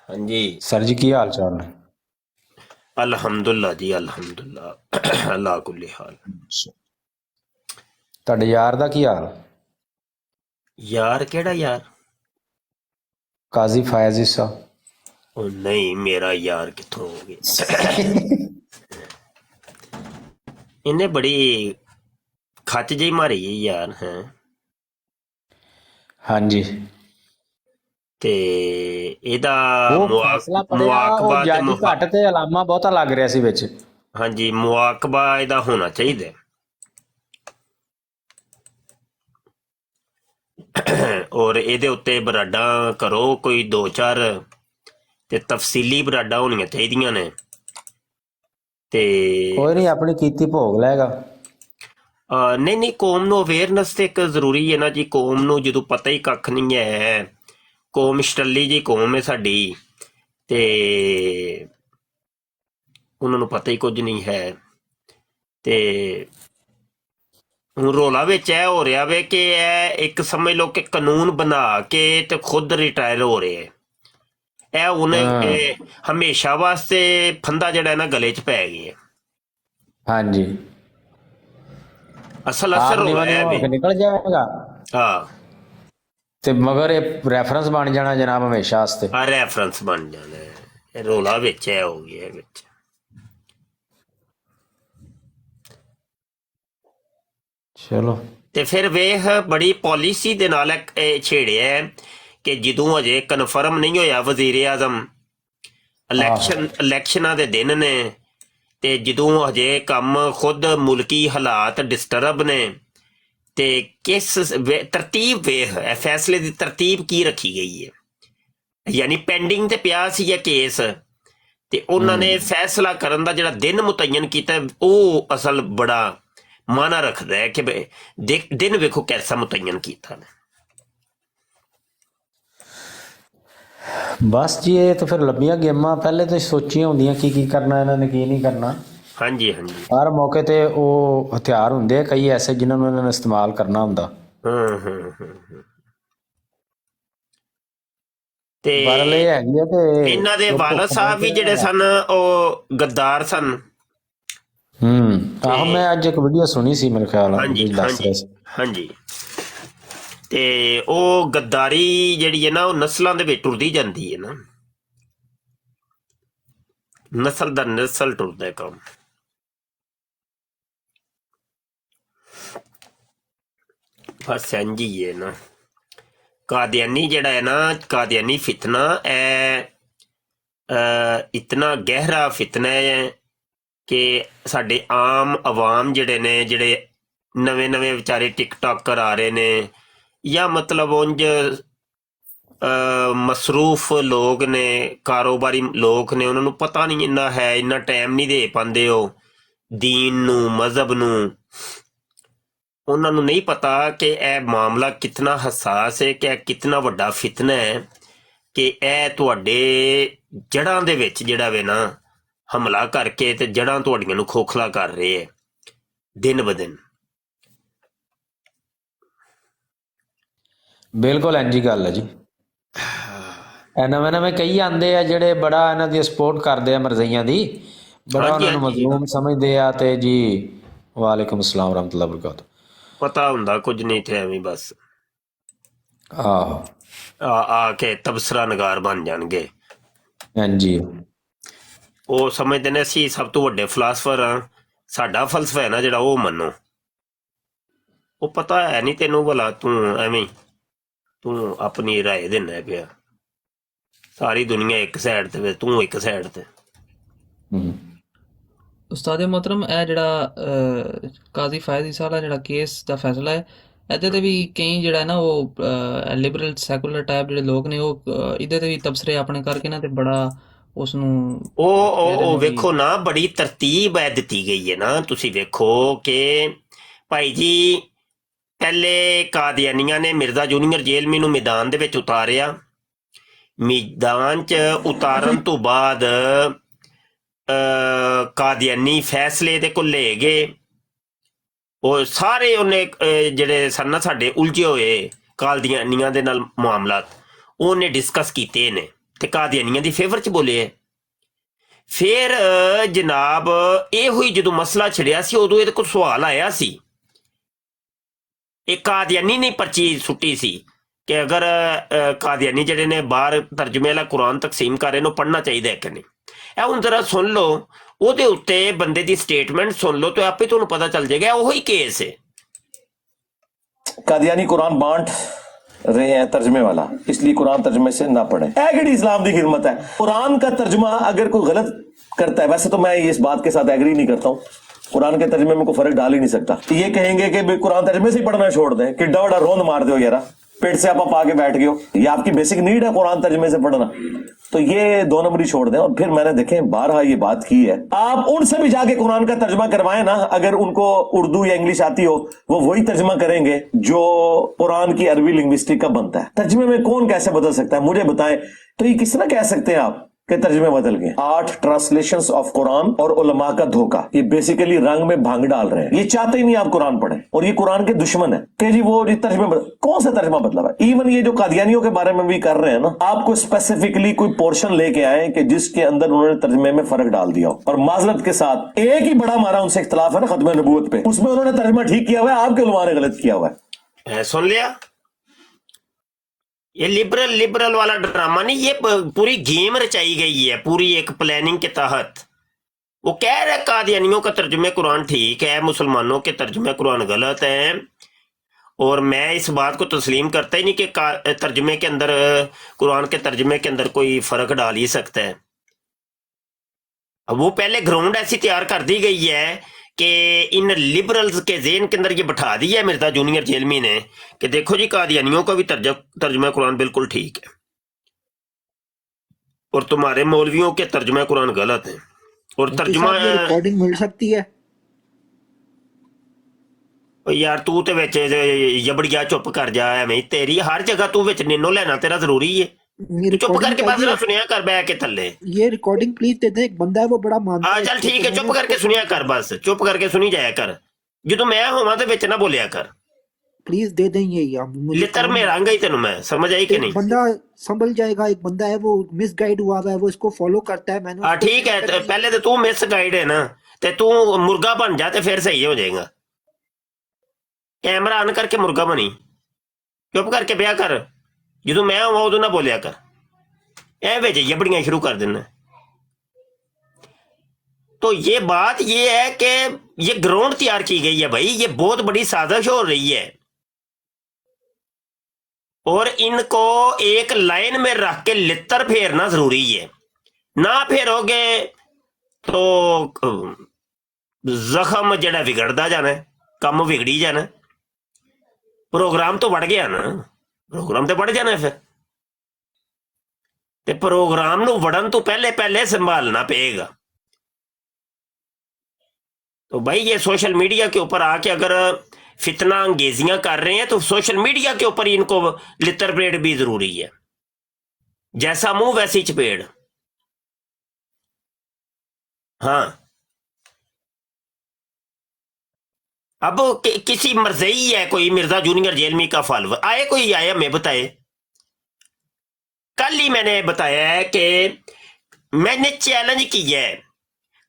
ਹਾਂਜੀ। ਸਰ ਜੀ ਕੀ ਹਾਲ ਚਾਲ ਨੇ? ਅਲਹਮਦੁਲਿਲਾ ਜੀ, ਅਲਹਮਦੁਲਿਲਾ। ਅੱਲਾ ਕੁੱਲੀ ਹਾਲ। ਤੁਹਾਡੇ ਯਾਰ ਦਾ ਕੀ ਹਾਲ? ਯਾਰ ਕਿਹੜਾ ਯਾਰ? ਕਾਜ਼ੀ ਫਾਇਜ਼ ਈਸਾ। ਉਹ ਨਹੀਂ, ਮੇਰਾ ਯਾਰ ਕਿੱਥੋਂ ਹੋ ਗਿਆ। ਇਹਨੇ ਬੜੀ ਖੱਚ ਜਿਹੀ ਮਾਰੀ ਹੈ ਯਾਰ। ਹੈ ਹਾਂਜੀ, ਤੇ ਇਹਦਾ ਉਹ ਫੈਸਲਾ ਪੜਿਆ, ਉਹ ਮੁਆਕਬਾ ਤੇ ਜੱਜ ਘੱਟ ਤੇ ਅਲਾਮਾ ਬਹੁਤਾ ਲੱਗ ਰਿਹਾ ਸੀ ਵਿੱਚ। ਹਾਂਜੀ, ਮੁਆਕਬਾ ਇਹਦਾ ਹੋਣਾ ਚਾਹੀਦਾ। ਔਰ ਇਹਦੇ ਉੱਤੇ ਬਰਾਡਾਂ ਕਰੋ ਕੋਈ 2-4 ਤੇ ਤਫਸੀਲੀ ਬਰਾਡਾਂ ਹੋਣੀਆਂ ਚਾਹੀਦੀਆਂ ਨੇ। ਤੇ ਕੋਈ ਨਹੀਂ, ਆਪਣੀ ਕੀਤੀ ਭੋਗ ਲੈਗਾ। ਨਹੀਂ ਨਹੀਂ, ਕੌਮ ਨੂੰ ਅਵੇਅਰਨੈਸ ਤੇ ਇੱਕ ਜ਼ਰੂਰੀ ਹੈ ਨਾ ਜੀ। ਕੌਮ ਨੂੰ ਜਦੋਂ ਪਤਾ ਹੀ ਕੱਖ ਨਹੀਂ ਹੈ, ਕੌਮ ਸਟੱਲੀ ਜੀ ਕੌਮ ਹੈ ਸਾਡੀ, ਤੇ ਉਹਨਾਂ ਨੂੰ ਪਤਾ ਹੀ ਕੁਝ ਨਹੀਂ ਹੈ। ਤੇ ਹੁਣ ਰੌਲਾ ਵਿੱਚ ਇਹ ਹੋ ਰਿਹਾ ਵੇ ਕਿ ਇਹ ਇੱਕ ਸਮਝ ਲਓ ਕਿ ਕਾਨੂੰਨ ਬਣਾ ਕੇ ਤੇ ਖੁਦ ਰਿਟਾਇਰ ਹੋ ਰਹੇ ਹੈ। ਇਹ ਹੁਣ ਹਮੇਸ਼ਾ ਵਾਸਤੇ ਫੰਦਾ ਜਿਹੜਾ ਨਾ ਗਲੇ 'ਚ ਪੈ ਗਿਆ। ਹਾਂਜੀ, ਅਸਲ ਆਪ ਅਸਰ ਹੋ ਨਿਵਾ ਰਿਹਾ ਨਿਵਾ ਹੋ ਵੀ। ਕੇ ਨਿਕਲ ਜਾਏਗਾ ਹਾਂ, ਤੇ ਮਗਰ ਇਹ ਰੈਫਰੈਂਸ ਬਣ ਜਾਣਾ ਜਨਾਬ ਹਮੇਸ਼ਾ ਵਾਸਤੇ। ਆ ਰੈਫਰੈਂਸ ਬਣ ਜਾਣਾ। ਇਹ ਰੌਲਾ ਵਿੱਚ ਇਹ ਹੋ ਗਿਆ ਵਿੱਚ। ਚਲੋ, ਤੇ ਫਿਰ ਵੇਖ ਬੜੀ ਪਾਲਿਸੀ ਦੇ ਨਾਲ ਇਹ ਛੇੜਿਆ ਕਿ ਜਦੋਂ ਅਜੇ ਕਨਫਰਮ ਨਹੀਂ ਹੋਇਆ ਵਜ਼ੀਰ ਆਜ਼ਮ, ਇਲੈਕਸ਼ਨਾਂ ਦੇ ਦਿਨ ਨੇ, ਤੇ ਜਦੋਂ ਹਜੇ ਕੰਮ ਖੁਦ ਮੁਲਕੀ ਹਾਲਾਤ ਡਿਸਟਰਬ ਨੇ, ਤੇ ਕਿਸ ਤਰਤੀਬ ਵੇਖ ਫੈਸਲੇ ਦੀ ਤਰਤੀਬ ਕੀ ਰੱਖੀ ਗਈ ਹੈ। ਯਾਨੀ ਪੈਂਡਿੰਗ ਤੇ ਪਿਆ ਸੀ ਇਹ ਕੇਸ, ਤੇ ਉਹਨਾਂ ਨੇ ਫੈਸਲਾ ਕਰਨ ਦਾ ਜਿਹੜਾ ਦਿਨ ਮੁਤੱਯਨ ਕੀਤਾ ਉਹ ਅਸਲ ਬੜਾ ਮਾਨਾ ਰੱਖਦਾ ਹੈ ਕਿ ਦਿਨ ਵੇਖੋ ਕੈਸਾ ਮੁਤੱਯਨ ਕੀਤਾ ਨੇ। ਬਸ ਜੀ, ਇਹ ਤਾਂ ਫਿਰ ਲੰਬੀਆਂ ਗੇਮਾਂ ਪਹਿਲੇ ਤੋਂ ਹੀ ਸੋਚੀਆਂ ਹੁੰਦੀਆਂ ਕੀ ਕੀ ਕਰਨਾ ਇਹਨਾਂ ਨੇ, ਕੀ ਨਹੀਂ ਕਰਨਾ। ਹਾਂਜੀ ਹਾਂਜੀ। ਹਰ ਮੌਕੇ ਤੇ ਉਹ ਹਥਿਆਰ ਹੁੰਦੇ ਆ ਕਈ ਐਸੇ ਜਿਨ੍ਹਾਂ ਨੂੰ ਇਹਨਾਂ ਨੇ ਇਸਤੇਮਾਲ ਕਰਨਾ ਹੁੰਦਾ। ਤੇ ਬਰਲ ਇਹ ਹੈਗੀ ਆ ਤੇ ਇਹਨਾਂ ਦੇ ਵਾਲਦ ਸਾਹਿਬ ਵੀ ਜਿਹੜੇ ਸਨ ਉਹ ਗੱਦਾਰ ਸਨ। ਆਹੋ, ਮੈਂ ਅੱਜ ਇੱਕ ਵੀਡੀਓ ਸੁਣੀ ਸੀ, ਮੇਰੇ ਖਿਆਲ ਹਾਂਜੀ ਦੱਸ ਰਿਹਾ ਹਾਂਜੀ ਸੀ। ਹਾਂਜੀ। ਤੇ ਉਹ ਗੱਦਾਰੀ ਜਿਹੜੀ ਹੈ ਨਾ ਉਹ ਨਸਲਾਂ ਦੇ ਵਿੱਚ ਟੁਰਦੀ ਜਾਂਦੀ ਹੈ ਨਾ, ਨਸਲ ਦਾ ਨਸਲ ਟੁਰਦਾ ਕੰਮ। ਬਸ ਇੰਝ ਹੀ ਹੈ ਨਾ। ਕਾਦੀਆਨੀ ਜਿਹੜਾ ਹੈ ਨਾ, ਕਾਦੀਆਨੀ ਫਿਤਨਾ ਇਤਨਾ ਗਹਿਰਾ ਫਿਤਨਾ ਹੈ ਕਿ ਸਾਡੇ ਆਮ ਅਵਾਮ ਜਿਹੜੇ ਨੇ, ਜਿਹੜੇ ਨਵੇਂ ਨਵੇਂ ਵਿਚਾਰੇ ਟਿਕਟੋਕਰ ਆ ਰਹੇ ਨੇ, ਜਾਂ ਮਤਲਬ ਉਂਝ ਮਸਰੂਫ ਲੋਕ ਨੇ, ਕਾਰੋਬਾਰੀ ਲੋਕ ਨੇ, ਉਹਨਾਂ ਨੂੰ ਪਤਾ ਨਹੀਂ ਇੰਨਾ ਹੈ, ਇੰਨਾ ਟਾਈਮ ਨਹੀਂ ਦੇ ਪਾਉਂਦੇ ਉਹ ਦੀਨ ਨੂੰ, ਮਜ਼ਹਬ ਨੂੰ। ਉਹਨਾਂ ਨੂੰ ਨਹੀਂ ਪਤਾ ਕਿ ਇਹ ਮਾਮਲਾ ਕਿਤਨਾ ਹਸਾਸ ਹੈ, ਕਿ ਇਹ ਕਿਤਨਾ ਵੱਡਾ ਫਿਤਨਾ ਹੈ, ਕਿ ਇਹ ਤੁਹਾਡੇ ਜੜ੍ਹਾਂ ਦੇ ਵਿੱਚ ਜਿਹੜਾ ਵੇ ਨਾ ਹਮਲਾ ਕਰਕੇ ਤੇ ਜੜ੍ਹਾਂ ਤੁਹਾਡੀਆਂ ਨੂੰ ਖੋਖਲਾ ਕਰ ਰਹੇ ਹੈ ਦਿਨ ਬ ਦਿਨ। ਬਿਲਕੁਲ ਇੰਜੀ ਗੱਲ ਹੈ ਜੀ। ਇਹ ਨਵੇਂ ਨਵੇਂ ਕਈ ਆਉਂਦੇ ਆ ਜਿਹੜੇ ਬੜਾ ਇਹਨਾਂ ਦੀ ਸਪੋਰਟ ਕਰਦੇ ਆ, ਮਰਜ਼ਈਆਂ ਦੀ, ਬੜਾ ਹਾਂਜੀ ਉਹਨਾਂ ਨੂੰ ਹਾਂਜੀ, ਮਜ਼ਲੂਮ ਸਮਝਦੇ ਆ। ਤੇ ਜੀ ਵਾਲੇਕੁਮ ਅਸਲਾਮ ਵਰਹਮਤੁল্লাਹ ਵਬਰਕਾਤੁਹ। ਪਤਾ ਹੁੰਦਾ ਕੁਝ ਨਹੀਂ ਤੇ ਐਵੇਂ ਬਸ ਆਹੋ, ਆ ਕੇ ਤਬਸਰਾ ਨਗਾਰ ਬਣ ਜਾਣਗੇ। ਹਾਂਜੀ, ਉਹ ਸਮਝਦੇ ਨੇ ਅਸੀਂ ਸਭ ਤੋਂ ਵੱਡੇ ਫਿਲਾਸਫਰ ਹਾਂ, ਸਾਡਾ ਫਲਸਫਾ ਹੈ ਨਾ ਜਿਹੜਾ ਉਹ ਮੰਨੋ। ਉਹ ਪਤਾ ਹੈ ਨਹੀਂ ਤੈਨੂੰ ਭਲਾ, ਤੂੰ ਐਵੇਂ ਤੂੰ ਆਪਣੀ ਰਾਏ ਦਿੰਦਾ ਪਿਆ। ਸਾਰੀ ਦੁਨੀਆ ਇੱਕ ਸਾਈਡ ਤੇ, ਤੂੰ ਇੱਕ ਸਾਈਡ ਤੇ। ਉਸਤਾਦ ਮੁਹਤਰਮ, ਇਹ ਜਿਹੜਾ ਕਾਜ਼ੀ ਫਾਇਜ਼ ਈਸਾ ਵਾਲਾ ਜਿਹੜਾ ਕੇਸ ਦਾ ਫੈਸਲਾ ਹੈ, ਇਹਦੇ ਤੇ ਵੀ ਕਈ ਜਿਹੜਾ ਨਾ ਉਹ ਲਿਬਰਲ ਸੈਕੂਲਰ ਟਾਈਪ ਜਿਹੜੇ ਲੋਕ ਨੇ ਉਹ ਇਹਦੇ ਤੇ ਵੀ ਤਬਸਰੇ ਆਪਣੇ ਕਰਕੇ ਨਾ ਤੇ ਬੜਾ ਉਸ ਨੂੰ ਉਹ ਵੇਖੋ ਨਾ, ਬੜੀ ਤਰਤੀਬ ਹੈ ਦਿੱਤੀ ਗਈ ਹੈ ਨਾ। ਤੁਸੀਂ ਵੇਖੋ ਕਿ ਭਾਈ ਜੀ ਪਹਿਲੇ ਕਾਦੀਆਨੀਆਂ ਨੇ ਮਿਰਜ਼ਾ ਜੂਨੀਅਰ ਜੇਲਮੀ ਨੂੰ ਮੈਦਾਨ ਦੇ ਵਿੱਚ ਉਤਾਰਿਆ। ਮੈਦਾਨ 'ਚ ਉਤਾਰਨ ਤੋਂ ਬਾਅਦ ਕਾਦੀਆਨੀ ਫੈਸਲੇ ਦੇ ਕੋਲ ਲੈ ਗਏ। ਉਹ ਸਾਰੇ ਉਹਨੇ ਜਿਹੜੇ ਸਨ ਨਾ ਸਾਡੇ ਉਲਝੇ ਹੋਏ ਕਾਦੀਆਨੀਆਂ ਦੇ ਨਾਲ ਮਾਮਲਾਤ, ਉਹਨੇ ਡਿਸਕਸ ਕੀਤੇ ਨੇ। ਤੇ ਕਾਦੀਆਨੀਆਂ ਦੀ ਫੇਵਰ 'ਚ ਬੋਲੇ ਹੈ। ਫਿਰ ਜਨਾਬ ਇਹੋ ਹੀ ਜਦੋਂ ਮਸਲਾ ਛਿੜਿਆ ਸੀ ਉਦੋਂ ਇਹਦੇ ਕੋਲ ਸਵਾਲ ਆਇਆ ਸੀ। ਇਹ ਕਾਦੀਆਨੀ ਨੇ ਪਰਚੀ ਸੁੱਟੀ ਸੀ ਕਿ ਅਗਰ ਕਾਦੀਆਨੀ ਜਿਹੜੇ ਨੇ ਬਾਹਰ ਤਰਜਮੇ ਵਾਲਾ ਕੁਰਾਨ ਤਕਸੀਮ ਕਰ ਰਹੇ ਨੇ, ਪੜ੍ਹਨਾ ਚਾਹੀਦਾ ਹੈ ਕਿ ਨਹੀਂ। ਇਹ ਹੁਣ ਜ਼ਰਾ ਸੁਣ ਲਓ, ਉਹਦੇ ਉੱਤੇ ਬੰਦੇ ਦੀ ਸਟੇਟਮੈਂਟ ਸੁਣ ਲਓ ਤੇ ਆਪੇ ਤੁਹਾਨੂੰ ਪਤਾ ਚੱਲ ਜਾਏਗਾ ਉਹੀ ਕੇਸ ਹੈ। कादियानी कुरान बांट रहे हैं तर्जमे वाला, इसलिए कुरान तर्जमे से ना पढ़े। एगड़ी इस्लाम की खिदमत है। कुरान का तर्जमा अगर कोई गलत करता है, वैसे तो मैं इस बात के साथ एग्री नहीं करता हूँ, कुरान के तर्जमे में कोई फर्क डाल ही नहीं सकता। ये कहेंगे कि भाई कुरान तर्जमे से ही पढ़ना छोड़ दें, कि डवड़ा रोंद मार दो यार, पेट से आप आके बैठ गए हो, ये आपकी बेसिक नीड है कुरान तर्जमे से पढ़ना, तो ये 2 नंबरी छोड़ दें। और फिर मैंने देखें बारहा ये बात की है, आप उनसे भी जाके कुरान का तर्जमा करवाएं ना, अगर उनको उर्दू या इंग्लिश आती हो, वो वही तर्जमा करेंगे जो कुरान की अरबी लिंग्विस्टिक का बनता है। तर्जमे में कौन कैसे बदल सकता है, मुझे बताएं। तो ये किस तरह कह सकते हैं आप कि तर्जमे बदल गए? 8 ट्रांसलेशंस ऑफ कुरान और उलमा का धोखा, ये बेसिकली रंग में भांग डाल रहे हैं। ये चाहते ही नहीं आप कुरान पढ़ें, और ये कुरान के दुश्मन है कि जी वो तर्जमे कौन सा तर्जमा बदला है। इवन ये जो कादियानियों के बारे में भी कर रहे हैं ना, आपको स्पेसिफिकली कोई पोर्शन लेके आए कि जिसके अंदर उन्होंने तर्जमे में फर्क डाल दिया हो। और माजरत के साथ एक ही बड़ा हमारा उनसे इख्तलाफ है ना खत्म नबूवत पे, उसमें उन्होंने तर्जमा ठीक किया हुआ है, आपके उलमा ने गलत किया हुआ है। सुन लिया, ये लिबरल वाला ड्रामा नहीं, ये पूरी गेम रचाई गई है पूरी एक प्लानिंग के तहत। वो कह रहे कादियानियों का तर्जुमे कुरान ठीक है, मुसलमानों के तर्जुमे कुरान गलत है, और मैं इस बात को तस्लीम करता ही नहीं कि तर्जुमे के अंदर, कुरान के तर्जुमे के अंदर कोई फर्क डाल ही सकता है। अब वो पहले ग्राउंड ऐसी तैयार कर दी गई है कि इन लिबरल्स के ज़हन के अंदर ये बैठा दिया है मिर्जा जूनियर जेलमी ने कि देखो जी कादियानियों का भी तर्जुमा कुरान बिल्कुल ठीक है और तुम्हारे मौलवियों के तर्जुमा कुरान गलत है। और तर्जुमा रिकॉर्डिंग मिल सकती है यार, तू तो विच जबड़िया चुप कर जा, मैं तेरी हर जगह तू विच निनो लेना तेरा जरूरी है। ये चुप करके रिकॉर्डिंग बस ना सुनिया कर बैठ के थल्ले। ये रिकॉर्डिंग प्लीज दे दे, एक बंदा है वो बड़ा मानता है चल इसको, ठीक है, तो चुप मैंने करके उसको- सुनिया कर, बस चुप करके सुनी जाया कर। जो मैं होवां ते विच ना बोलिया कर, प्लीज दे दें ये यार, मुझे लितर काम में है। रंग ही तेनू मैं समझ आई कि एक नहीं। बंदा संभल जाएगा, एक बंदा है वो मिसगाइड हुआ हुआ है, वो इसको फॉलो करता है। मैंने उसको ठीक है, तो पहले तो तू मिस गाइड है ना, ते तू मुर्गा बन जा ते फिर सही हो जाएगा। कैमरा ऑन करके मुर्गा बनी, चुप करके ब्याह कर, जो मैं होवां उदों ना बोलिया कर, ऐ विच जबड़ियां शुरू कर देना। तो ये बात ये है कि ये ग्राउंड तैयार की गई है भाई, ये बहुत बड़ी साजिश हो रही है, और इनको एक लाइन में रख के लितर फेरना जरूरी है। ना फेरोगे तो जख्म जड़ा बिगड़ता जाना है, कम बिगड़ी जाना है। प्रोग्राम तो बढ़ गया ना, प्रोग्राम तो बढ़ जाना है फिर, ते प्रोग्राम नू वड़न तो पहले संभालना पड़ेगा। तो भाई ये सोशल मीडिया के ऊपर आके अगर फितना अंगेजियां कर रहे हैं तो सोशल मीडिया के ऊपर इनको लितर परेड भी जरूरी है। जैसा मुंह वैसी चपेड़। हाँ, अब किसी मर्ज़ई है कोई मिर्जा जूनियर जेलमी का फॉलोवर आए, कोई आया हमें बताए। कल ही मैंने बताया है कि मैंने चैलेंज किया है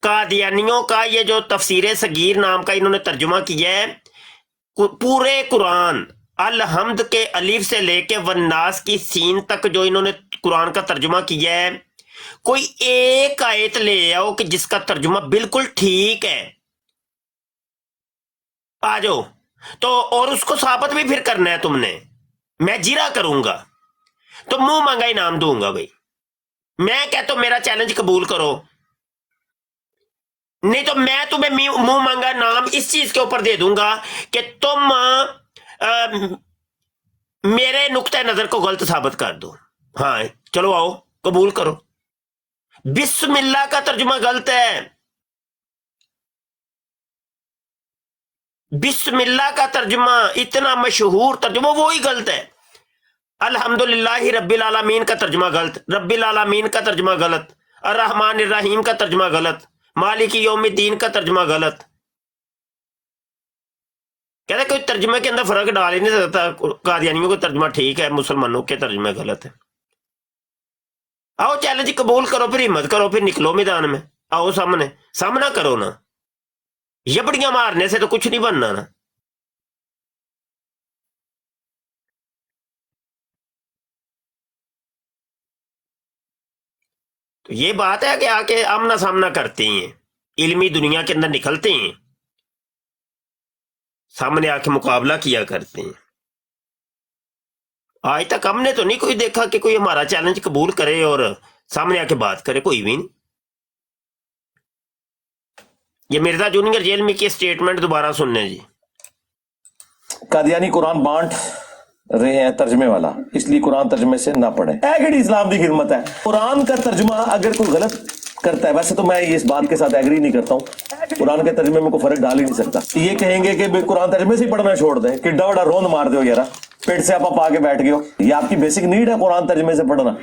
कादियानियों का ये जो तफसीर सगीर नाम का इन्होंने तर्जुमा किया है, पूरे कुरान अल-हम्द के अलीफ से लेके वन्नास की सीन तक जो इन्होंने कुरान का तर्जुमा किया है, कोई एक आयत ले आओ कि जिसका तर्जुमा बिल्कुल ठीक है, आ जाओ। तो और उसको साबित भी फिर करना है तुमने, मैं जीरा करूंगा तो मुंह मांगा इनाम दूंगा भाई। मैं कहता हूं मेरा चैलेंज कबूल करो, नहीं तो मैं तुम्हें मुंह मांगा नाम इस चीज के ऊपर दे दूंगा कि तुम मेरे नुक्ते नजर को गलत साबित कर दो। हाँ चलो आओ कबूल करो, बिस्मिल्लाह का तर्जुमा गलत है, बिस्मिल्लाह का तर्जुमा इतना मशहूर तर्जुमा वो ही गलत है। अल्हम्दुलिल्लाहि रब्बिल आलमीन का तर्जुमा गलत, रब्बिल आलमीन का तर्जुमा गलत, अर्रहमान अर्रहीम का तर्जुमा गलत, मालिकी यौमिद्दीन का तर्जुमा गलत। कहते कोई तर्जुमे के अंदर फर्क डाल ही नहीं सकता, कादियानियों का तर्जुमा ठीक है, मुसलमानों के तर्जुमे गलत है। आओ चैलेंज कबूल करो, फिर हिम्मत करो, फिर निकलो मैदान में, आओ सामने, सामना करो ना। यबड़ियां मारने से तो कुछ नहीं बनना ना। तो ये बात है कि आके आमना सामना करते हैं, इल्मी दुनिया के अंदर निकलते हैं, सामने आके मुकाबला किया करते हैं। आज तक हमने तो नहीं कोई देखा कि कोई हमारा चैलेंज कबूल करे और सामने आके बात करे, कोई भी नहीं। ये मिर्जा जूनियर जेल में की स्टेटमेंट दोबारा सुनने जी। कादियानी कुरान बांट रहे हैं तर्जमे वाला, इसलिए कुरान तर्जमे से ना पढ़े। एगड़ी इस्लाम की खिदमत है। कुरान का तर्जमा अगर कोई गलत करता है, वैसे तो मैं इस बात के साथ एग्री नहीं करता हूँ, कुरान के तर्जमे में कोई फर्क डाल ही नहीं सकता। ये कहेंगे कि कुरान तर्जमे से ही पढ़ना छोड़ दें, किड्डा बड़ा रोंद मार दो यार, पेट से आप आके बैठ गए हो, ये आपकी बेसिक नीड है कुरान तर्जमे से पढ़ना,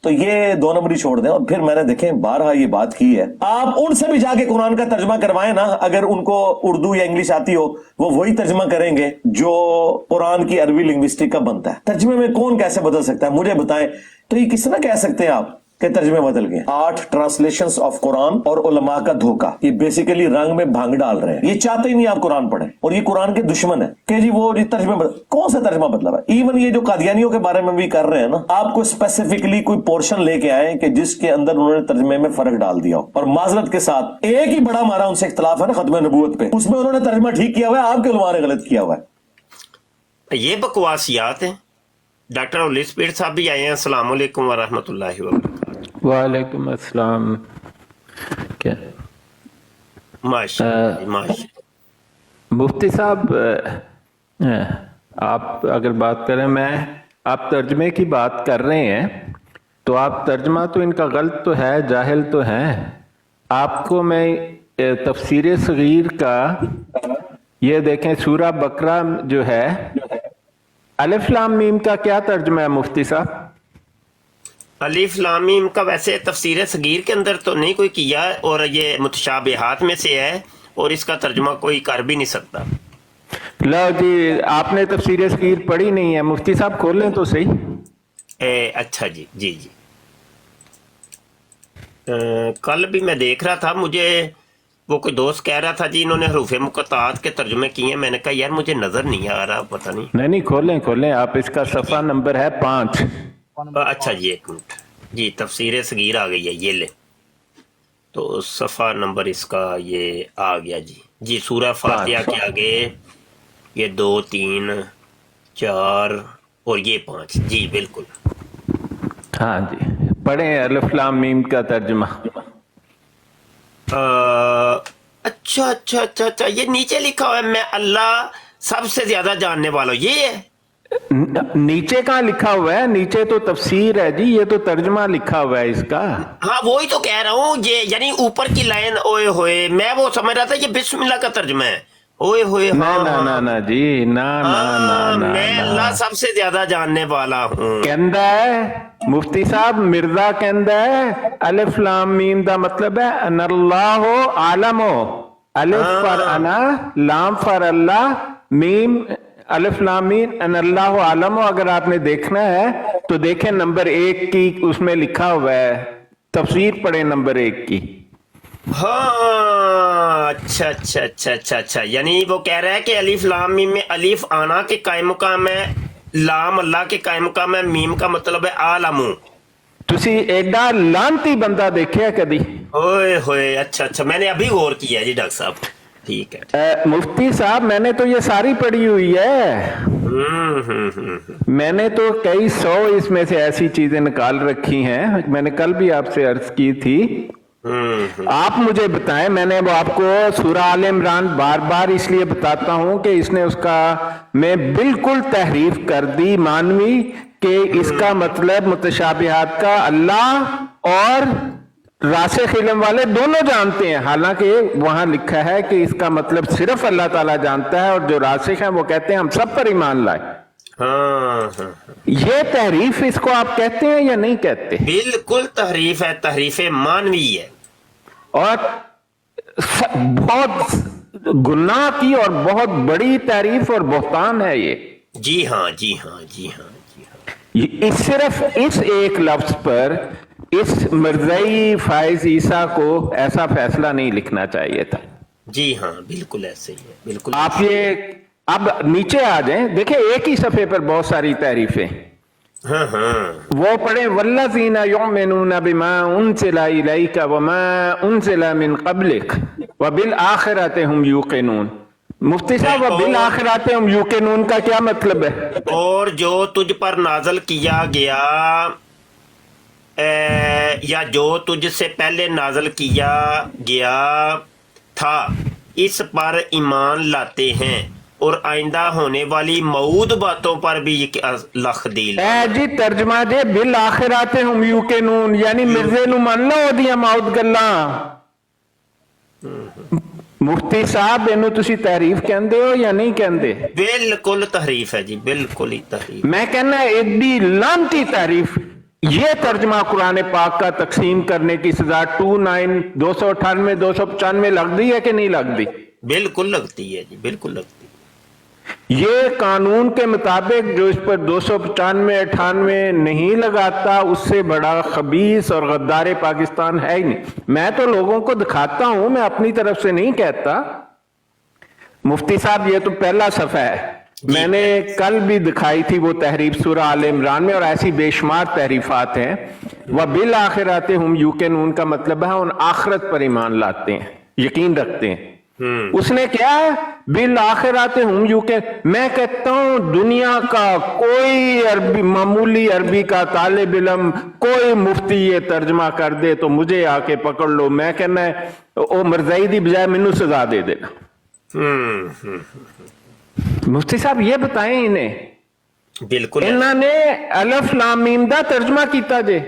तो ये 2 नंबरी छोड़ दें। और फिर मैंने देखें बारहा ये बात की है, आप उनसे भी जाके कुरान का तर्जमा करवाएं ना, अगर उनको उर्दू या इंग्लिश आती हो, वो वही तर्जमा करेंगे जो कुरान की अरबी लिंग्विस्टिक का बनता है। तर्जमे में कौन कैसे बदल सकता है, मुझे बताएं। तो ये किस तरह कह सकते हैं आप के तर्जमे बदल गए? 8 ट्रांसलेशंस ऑफ कुरान और उलमा का धोखा, ये बेसिकली रंग में भांग डाल रहे हैं। ये चाहते ही नहीं आप कुरान पढ़ें, और ये कुरान के दुश्मन है कि जी वो तर्जमे कौन सा तर्जमा बदला है। इवन ये जो कादियानियों के बारे में भी कर रहे हैं ना, आपको स्पेसिफिकली कोई पोर्शन लेके आए कि जिसके अंदर उन्होंने तर्जमे में फर्क डाल दिया हो, और माजरत के साथ एक ही बड़ा हमारा उनसे इख्तलाफ है ना खत्म नबूवत पे, उसमें उन्होंने तर्जमा ठीक किया हुआ है, आपके उलमा ने गलत किया हुआ है। ये बकवासियात है। डॉक्टर उलिस पीर साहब भी आए हैं। अस्सलाम वालेकुम व रहमतुल्लाहि व बरकातहू। वालेकुम अस्सलाम। क्या माशा मुफ्ती साहब, आप अगर बात करें, आप तर्जमे की बात कर रहे हैं, तो आप तर्जमा तो इनका गलत तो है, जाहिल तो है। आपको मैं तफसीर सगीर का ये देखें, सूरा बकरा जो है, अलिफ लाम मीम का क्या तर्जमा है मुफ्ती साहब? अलिफ लाम मीम का वैसे तफसीर सगीर के अंदर तो नहीं कोई किया, और ये मुतशाबिहात में से है, और इसका तर्जुमा कोई कर भी नहीं सकता। लो जी, आपने तफसीर सगीर पढ़ी नहीं है मुफ्ती साहब, खोलें तो सही। अच्छा जी जी जी। कल भी मैं देख रहा था, मुझे वो कोई दोस्त कह रहा था जी इन्होंने हरूफ मुक़त्तात के तर्जुमे किए हैं। मैंने कहा यार मुझे नजर नहीं आ रहा, पता नहीं। नहीं, खोलें आप, इसका सफ़ा नंबर है 5। अच्छा जी, एक मिनट जी, तफसीर सगीर आ गई है, ये ले, तो सफ़ा नंबर इसका ये आ गया जी। जी, सूरह फातिहा के आगे ये 2 3 4 और ये 5 जी, बिल्कुल। हाँ जी, पढ़ें अलिफ लाम मीम का तर्जुमा। अच्छा अच्छा अच्छा अच्छा, ये नीचे लिखा हुआ है मैं अल्लाह सबसे ज्यादा जानने वाला हूं, ये है। नीचे कहाँ लिखा हुआ है? नीचे तो तफसीर है जी, ये तो तर्जुमा लिखा हुआ है इसका। हाँ वही तो कह रहा हूँ, ये यानी ऊपर की लाइन ओए होए, मैं वो समझ रहा था ये बिस्मिल्लाह का तर्जुमा है। ओए होए, ना जी, ना मैं अल्लाह सबसे ज्यादा जानने वाला हूँ कहंदा है मुफ्ती साहब। मिर्जा कहंदा है अलिफ लाम मीम दा मतलब है अनल्लाहु आलमो। अलिफ फर अना, लाम फर अल्लाह, मीम अलिफ लाम मीम अनल्लाहु आलमो। अगर आपने देखना है तो देखें नंबर 1 की, उसमें लिखा हुआ है, तफसीर पढ़े नंबर 1 की। हाँ अच्छा अच्छा अच्छा अच्छा अच्छा, यानी वो कह रहा है कि अलिफ लाम मीम में अलिफ आना के कायम मुकाम है, लाम अल्लाह के कायम मुकाम है, मीम का मतलब है आलमू। तुसी एडा लांती बंदा देखिया कदी? ओए होए, अच्छा अच्छा, मैंने अभी गौर किया जी डॉक्टर साहब। ठीक है मुफ्ती साहब, मैंने तो ये सारी पढ़ी हुई है। मैंने तो कई 100 इसमें से ऐसी चीजें निकाल रखी हैं, मैंने कल भी आपसे अर्ज की थी। आप मुझे बताएं, मैंने वो आपको सूरा आल इमरान बार बार इसलिए बताता हूं कि इसने उसका मैं बिल्कुल तहरीफ कर दी मानवी, कि इसका मतलब मुतशाबिहात का अल्लाह और रासिख इल्म वाले दोनों जानते हैं, हालांकि वहां लिखा है कि इसका मतलब सिर्फ अल्लाह ताला जानता है, और जो रासिख हैं वो कहते हैं हम सब पर ईमान लाए। ये तहरीफ इसको आप कहते हैं या नहीं कहते? बिल्कुल तहरीफ है, तहरीफ मानवी है, और बहुत गुनाह की और बहुत बड़ी तारीफ और बहतान है ये। जी हाँ जी हाँ जी हाँ जी हाँ। सिर्फ इस एक लफ्ज पर इस मिर्ज़ाई फाइज ईसा को ऐसा फैसला नहीं लिखना चाहिए था। जी हाँ, बिल्कुल ऐसे ही है, बिल्कुल आप ये अब नीचे आ जाएं, देखिए एक ही सफे पर बहुत सारी तारीफें, हाँ हाँ वो पढ़े वल्लज़ीना युमिनूना बिमा उनज़िला इलैका वमा उनज़िला मिन क़ब्लिक व बिल आखिरति हुम यूक़िनून। मुफ्ती साहब व बिल आखिरति हुम यूक़िनून का क्या मतलब है? और जो तुझ पर नाजल किया गया या जो तुझसे पहले नाजल किया गया था इस पर ईमान लाते हैं और आइंदा होने वाली मऊद बातों पर भी लखदील। जी तर्जमा जे बिल आखिराते हुम यूक़िनून, यानी मिर्जे नु मान लो ओदियां मौत गल्लां। मुफ्ती साहब इनू तुसी तारीफ कहंदे हो या नहीं कहंदे? बिल्कुल तहरीफ है जी, बिल्कुल ही तहरीफ। मैं कहना एडी लानती तारीफ, ये तर्जमा कुरान पाक का तकसीम करने की सजा 29 298 295 लगती है कि नहीं लगती? बिल्कुल लगती है जी, बिल्कुल लगती है। ये कानून के मुताबिक जो इस पर 295 98 नहीं लगाता उससे बड़ा खबीस और गद्दार पाकिस्तान है ही नहीं। मैं तो लोगों को दिखाता हूं, मैं अपनी तरफ से नहीं कहता। मुफ्ती साहब ये तो पहला सफ़ा है, मैंने कल भी दिखाई थी वो तहरीफ सूरह आल इमरान में, और ऐसी बेशुमार तहरीफात हैं। वह बिल आखिराते हुम यूक़िनून का मतलब है उन आखिरत पर ईमान लाते हैं, यकीन रखते हैं। उसने क्या है बिल आखिराते हुम यूक़िन। मैं कहता हूं दुनिया का कोई अरबी, मामूली अरबी का तालिब इल्म, कोई मुफ्ती ये तर्जमा कर दे तो मुझे आके पकड़ लो, मैं कहना है ओ मिर्ज़ाई दी बजाय मैनू सजा दे देना। मुफ्ती साहब ये बताएं इन्हें, बिल्कुल इन्होंने अलफ लाम मीम दा तर्जमा कीता जे।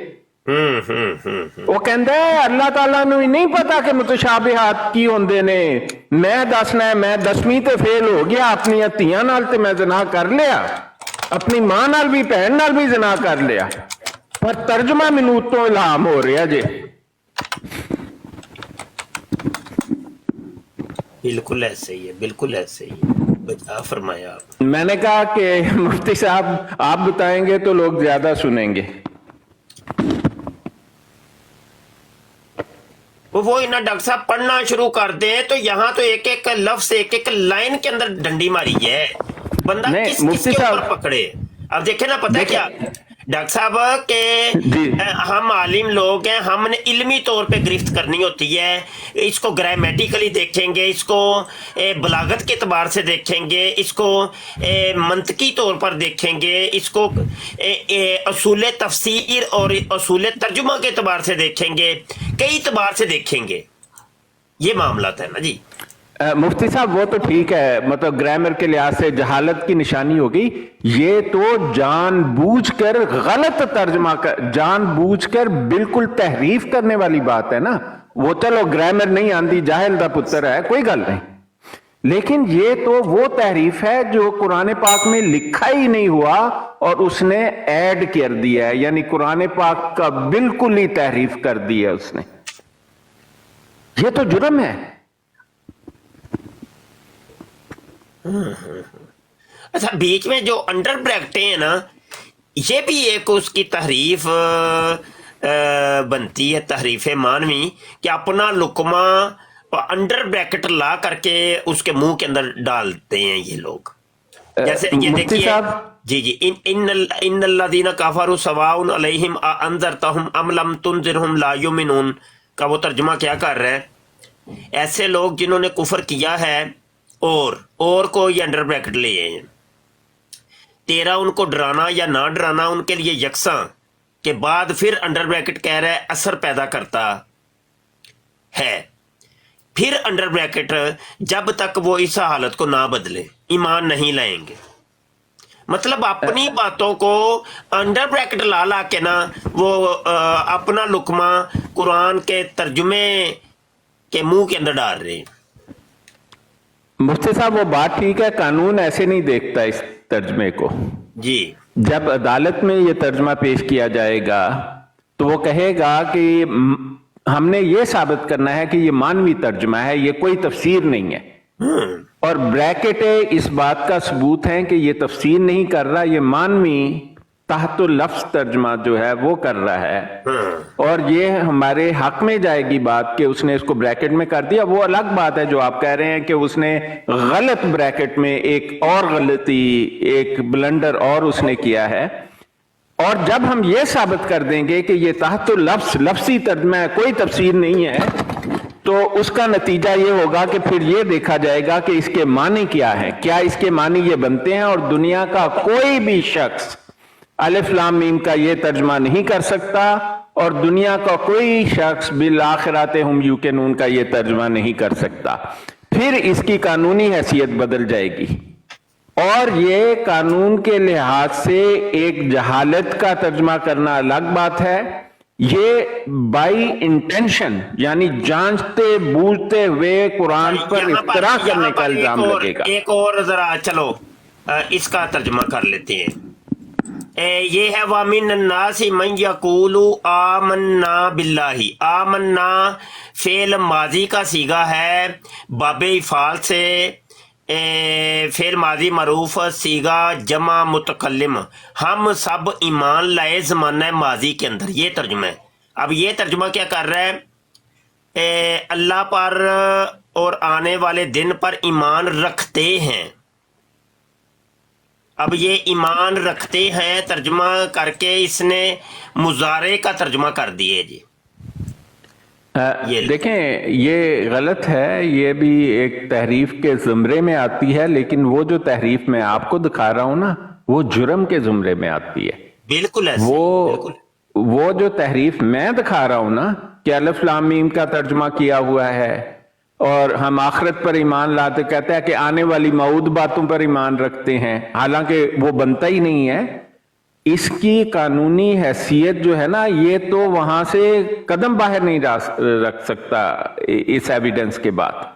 वो कहंदा है अल्लाह ताला नू ही नहीं पता कि मुतशाबिहात की होंदे ने। मैं दसना है, मैं 10वीं ते फेल हो गया, अपनी धीयां नाल ते मैं ज़िना कर लिया, अपनी मां नाल भी भैन नाल भी ज़िना कर लिया, पर तर्जमा मैनू उत्तों इल्हाम हो रहा जे। बिल्कुल ऐसे ही है, बिल्कुल ऐसे ही है, बजा फरमाया आप। मैंने कहा कि मुफ्ती साहब आप बताएंगे तो लोग ज्यादा सुनेंगे। वो इन्हें डॉक्टर साहब पढ़ना शुरू कर दे तो यहाँ तो एक एक लफ्ज एक एक लाइन के अंदर डंडी मारी है, बंदा नहीं, किस मुफ्ती किसके ऊपर साहब पकड़े। अब देखे ना, पता है क्या डॉक्टर साहब के हम आलिम लोग हैं, हमने इल्मी तौर पे गिरफ्त करनी होती है। इसको ग्रामेटिकली देखेंगे, इसको बलागत के एतबार से देखेंगे, इसको मंतकी तौर पर देखेंगे, इसको असूल तफसीर और असूल तर्जुमा के एतबार से देखेंगे, कई एतबार से देखेंगे। ये मामला है ना जी। मुफ्ती साहब वो तो ठीक है, मतलब ग्रामर के लिहाज से जहालत की निशानी होगी। ये तो जानबूझकर गलत तर्जमा कर, जानबूझकर बिल्कुल तहरीफ करने वाली बात है ना। वो चलो ग्रामर नहीं आंदी, जाहिल दा पुत्र है, कोई गल नहीं, लेकिन ये तो वो तहरीफ है जो कुरान पाक में लिखा ही नहीं हुआ और उसने ऐड कर दिया है, यानी कुरान पाक का बिल्कुल ही तहरीफ कर दी है उसने। ये तो जुर्म है। अच्छा, बीच में जो अंडर ब्रैकेटें हैं ना, ये भी एक उसकी तहरीफ बनती है, तहरीफ मानवी, कि अपना लुकमा अंडर ब्रैकेट ला करके उसके मुंह के अंदर डालते हैं ये लोग। जैसे ये देखिए जी जी, इन्नल्लज़ीना कफ़रू सवाउन अलैहिम अअंज़रतहुम अम लम तुनज़िरहुम ला युमिनून का वो तर्जुमा क्या कर रहा है? ऐसे लोग जिन्होंने कुफर किया है और को ये अंडर ब्रैकेट ले हैं, तेरा उनको डराना या ना डराना उनके लिए यकसां, के बाद फिर अंडर ब्रैकेट कह रहा है असर पैदा करता है। फिर अंडर ब्रैकेट जब तक वो इस हालत को ना बदले ईमान नहीं लाएंगे। मतलब अपनी बातों को अंडर ब्रैकेट ला ला के ना वो अपना लुकमा कुरान के तर्जुमे के मुंह के अंदर डाल रहे हैं। मुफ्ती साहब वो बात ठीक है, कानून ऐसे नहीं देखता इस तर्जमे को जी। जब अदालत में ये तर्जमा पेश किया जाएगा तो वो कहेगा कि हमने ये साबित करना है कि ये मानवी तर्जमा है, ये कोई तफसीर नहीं है, और ब्रैकेट इस बात का सबूत है कि ये तफसीर नहीं कर रहा, ये मानवी तहतुल लफ्ज तर्जमा जो है वो कर रहा है, और ये हमारे हक में जाएगी बात कि उसने इसको ब्रैकेट में कर दिया। वो अलग बात है जो आप कह रहे हैं कि उसने गलत ब्रैकेट में एक और गलती, एक ब्लंडर और उसने किया है। और जब हम ये साबित कर देंगे कि ये तहतुल लफ्ज लफ्जी तर्जमा है, कोई तफसीर नहीं है, तो उसका नतीजा ये होगा कि फिर ये देखा जाएगा कि इसके मानी क्या है, क्या इसके मानी ये बनते हैं। और दुनिया का कोई भी शख्स अलिफ लाम मीम का ये तर्जमा नहीं कर सकता, और दुनिया का कोई शख्स बिल आखिरात हम यूकिनून का ये तर्जमा नहीं कर सकता। फिर इसकी कानूनी हैसियत बदल जाएगी, और ये कानून के लिहाज से एक जहालत का तर्जमा करना अलग बात है। ये बाई इंटेंशन यानी जानते बूझते हुए कुरान पर इफ्तरा करने का इल्जाम लगेगा। एक और जरा चलो इसका तर्जमा कर लेते हैं। ये है वामिन अन्नासी मन यकूलु आमन्ना बिल्लाही। आमन्ना फेल माजी का सीगा है, बाबे इफाल से फेल माजी मरूफ सीगा जमा मुतकल्लिम, हम सब ईमान लाए ज़माना माजी के अंदर, ये तर्जुमा है। अब ये तर्जुमा क्या कर रहा है? अल्लाह पर और आने वाले दिन पर ईमान रखते हैं। अब ये ईमान रखते हैं तर्जुमा करके इसने मुजारे का तर्जुमा कर दिए जी। देखें, ये गलत है, ये भी एक तहरीफ के जुमरे में आती है, लेकिन वो जो तहरीफ मैं आपको दिखा रहा हूं ना, वो जुर्म के जुमरे में आती है। बिल्कुल ऐसे, बिल्कुल। वो जो तहरीफ मैं दिखा रहा हूं ना कि अलिफ लाम मीम का तर्जुमा किया हुआ है और हम आखिरत पर ईमान लाते, कहते हैं कि आने वाली मऊद बातों पर ईमान रखते हैं, हालांकि वो बनता ही नहीं है। इसकी कानूनी हैसियत जो है ना, ये तो वहां से कदम बाहर नहीं रख सकता इस एविडेंस के बाद।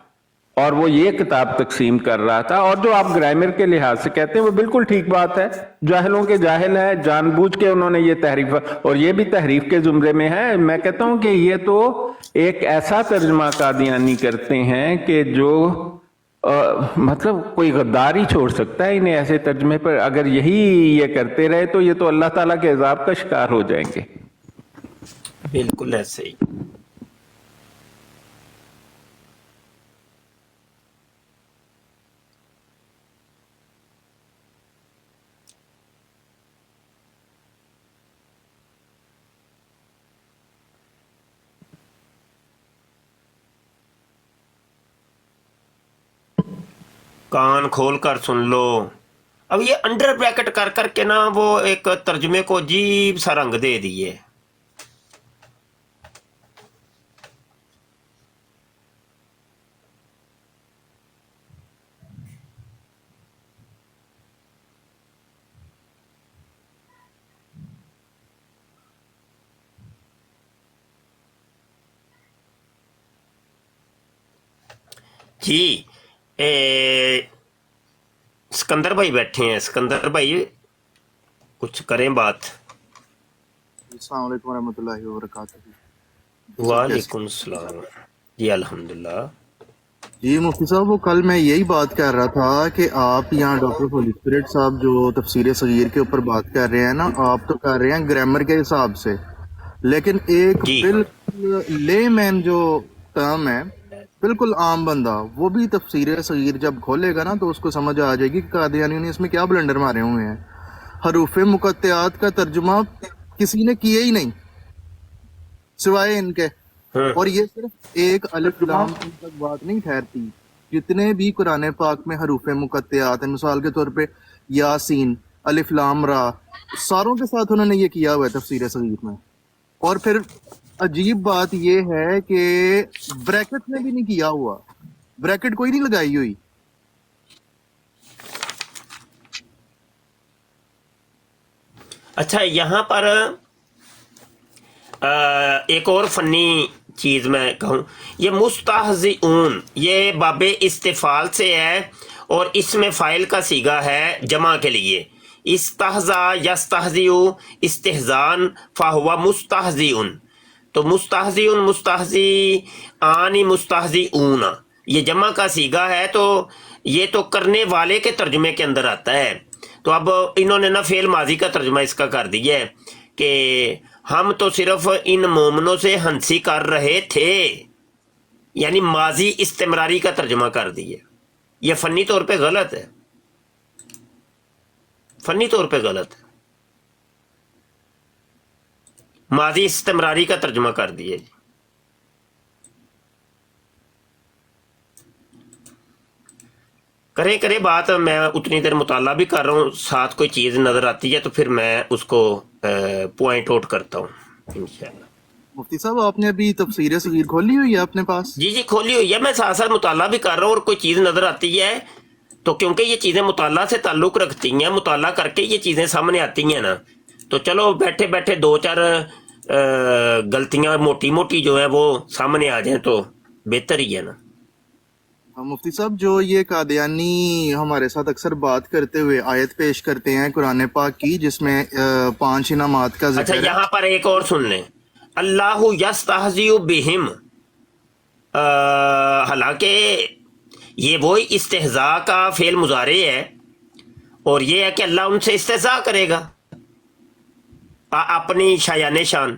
और वो ये किताब तकसीम कर रहा था, और जो आप ग्रामर के लिहाज से कहते हैं वो बिल्कुल ठीक बात है। जाहिलों के जाहिल है, जानबूझ के उन्होंने ये तहरीफ, और ये भी तहरीफ के जुमरे में है। मैं कहता हूं कि ये तो एक ऐसा तर्जमा कादियानी करते हैं कि जो मतलब कोई गद्दार ही छोड़ सकता है इन्हें ऐसे तर्जमे पर। अगर यही ये करते रहे तो ये तो अल्लाह ताला के अज़ाब का शिकार हो जाएंगे। बिल्कुल ऐसे ही। कान खोल कर सुन लो। अब ये अंडर ब्रैकेट कर करके ना वो एक तर्जुमे को अजीब सा रंग दे दिए। जी सिकंदर भाई बैठे हैं। सिकंदर भाई कुछ करें बात। अस्सलाम वालेकुम रहमतुल्लाहि व बरकातहू। वालेकुम सलाम जी, अल्हम्दुलिल्लाह। जी मुफ्ती साहब, वो कल मैं यही बात कर रहा था कि आप यहाँ डॉक्टर होली स्पिरिट साहब जो तफसीर सगीर के ऊपर बात कर रहे हैं ना, आप तो कर रहे हैं ग्रामर के हिसाब से, लेकिन एक बिल्कुल लेमैन जो टर्म है, बिल्कुल आम बंदा, वो भी तफसीर सगीर जब खोलेगा ना तो उसको समझ आ जाएगी कि कादियानियों ने इसमें क्या ब्लंडर मारे हुए हैं। हरूफे मुकत्तियात का तर्जुमा किसी ने किया ही नहीं सिवाय इनके, और ये सिर्फ एक अलिफ लाम तक बात नहीं ठहरती। जितने भी कुरान पाक में हरूफे मुकत्तियात हैं, मिसाल के तौर पे यासीन, अलिफ लाम रा, सारों के साथ उन्होंने ये किया हुआ है तफसीर सगीर में। और फिर अजीब बात ये है कि ब्रैकेट में भी नहीं किया हुआ, ब्रैकेट कोई नहीं लगाई हुई। अच्छा, यहाँ पर एक और फनी चीज मैं कहूँ, ये मुस्तहज़िऊन ये बाबे इस्तिफाल से है और इसमें फाइल का सीगा है जमा के लिए। इस्तहज़ा यस्तहज़िउ इस्तिहज़ान फ़हुवा मुस्तहज़िऊन। तो मुस्तहज़िऊन मुस्तहज़ी आनी मुस्तहज़िऊन ये जमा का सीगा है, तो ये तो करने वाले के तर्जुमे के अंदर आता है। تو اب انہوں نے نا فعل ماضی کا ترجمہ اس کا کر دیا ہے کہ ہم تو صرف ان مومنوں سے ہنسی کر رہے تھے، یعنی ماضی استمراری کا ترجمہ کر دیا. یہ فنی طور پہ غلط ہے، فنی طور پہ غلط ہے. ماضی استمراری کا ترجمہ کر دیا جی. کریں بات، میں اتنی دیر مطالعہ بھی کر رہا ہوں، ساتھ کوئی چیز نظر آتی ہے تو پھر میں اس کو پوائنٹ آؤٹ کرتا ہوں انشاءاللہ. مفتی صاحب آپ نے ابھی تفسیر صغیر کھولی ہوئی ہے اپنے پاس؟ جی کھولی ہوئی ہے، میں ساتھ ساتھ مطالعہ بھی کر رہا ہوں، اور کوئی چیز نظر آتی ہے تو کیونکہ یہ چیزیں مطالعہ سے تعلق رکھتی ہیں، مطالعہ کر کے یہ چیزیں سامنے آتی ہیں نا، تو چلو بیٹھے بیٹھے دو چار غلطیاں موٹی موٹی جو ہیں وہ سامنے آ جائیں تو بہتر ہی ہے نا. مفتی صاحب جو یہ قادیانی ہمارے ساتھ اکثر بات کرتے ہوئے آیت پیش کرتے ہیں قرآن پاک کی جس میں 5 انعامات کا اچھا ذکر ہے. یہاں پر ایک اور سن لیں، اللہ یستہزئ بہم، حالانکہ یہ وہی استہزاء کا فعل مضارع ہے، اور یہ ہے کہ اللہ ان سے استہزاء کرے گا اپنی شایان شان.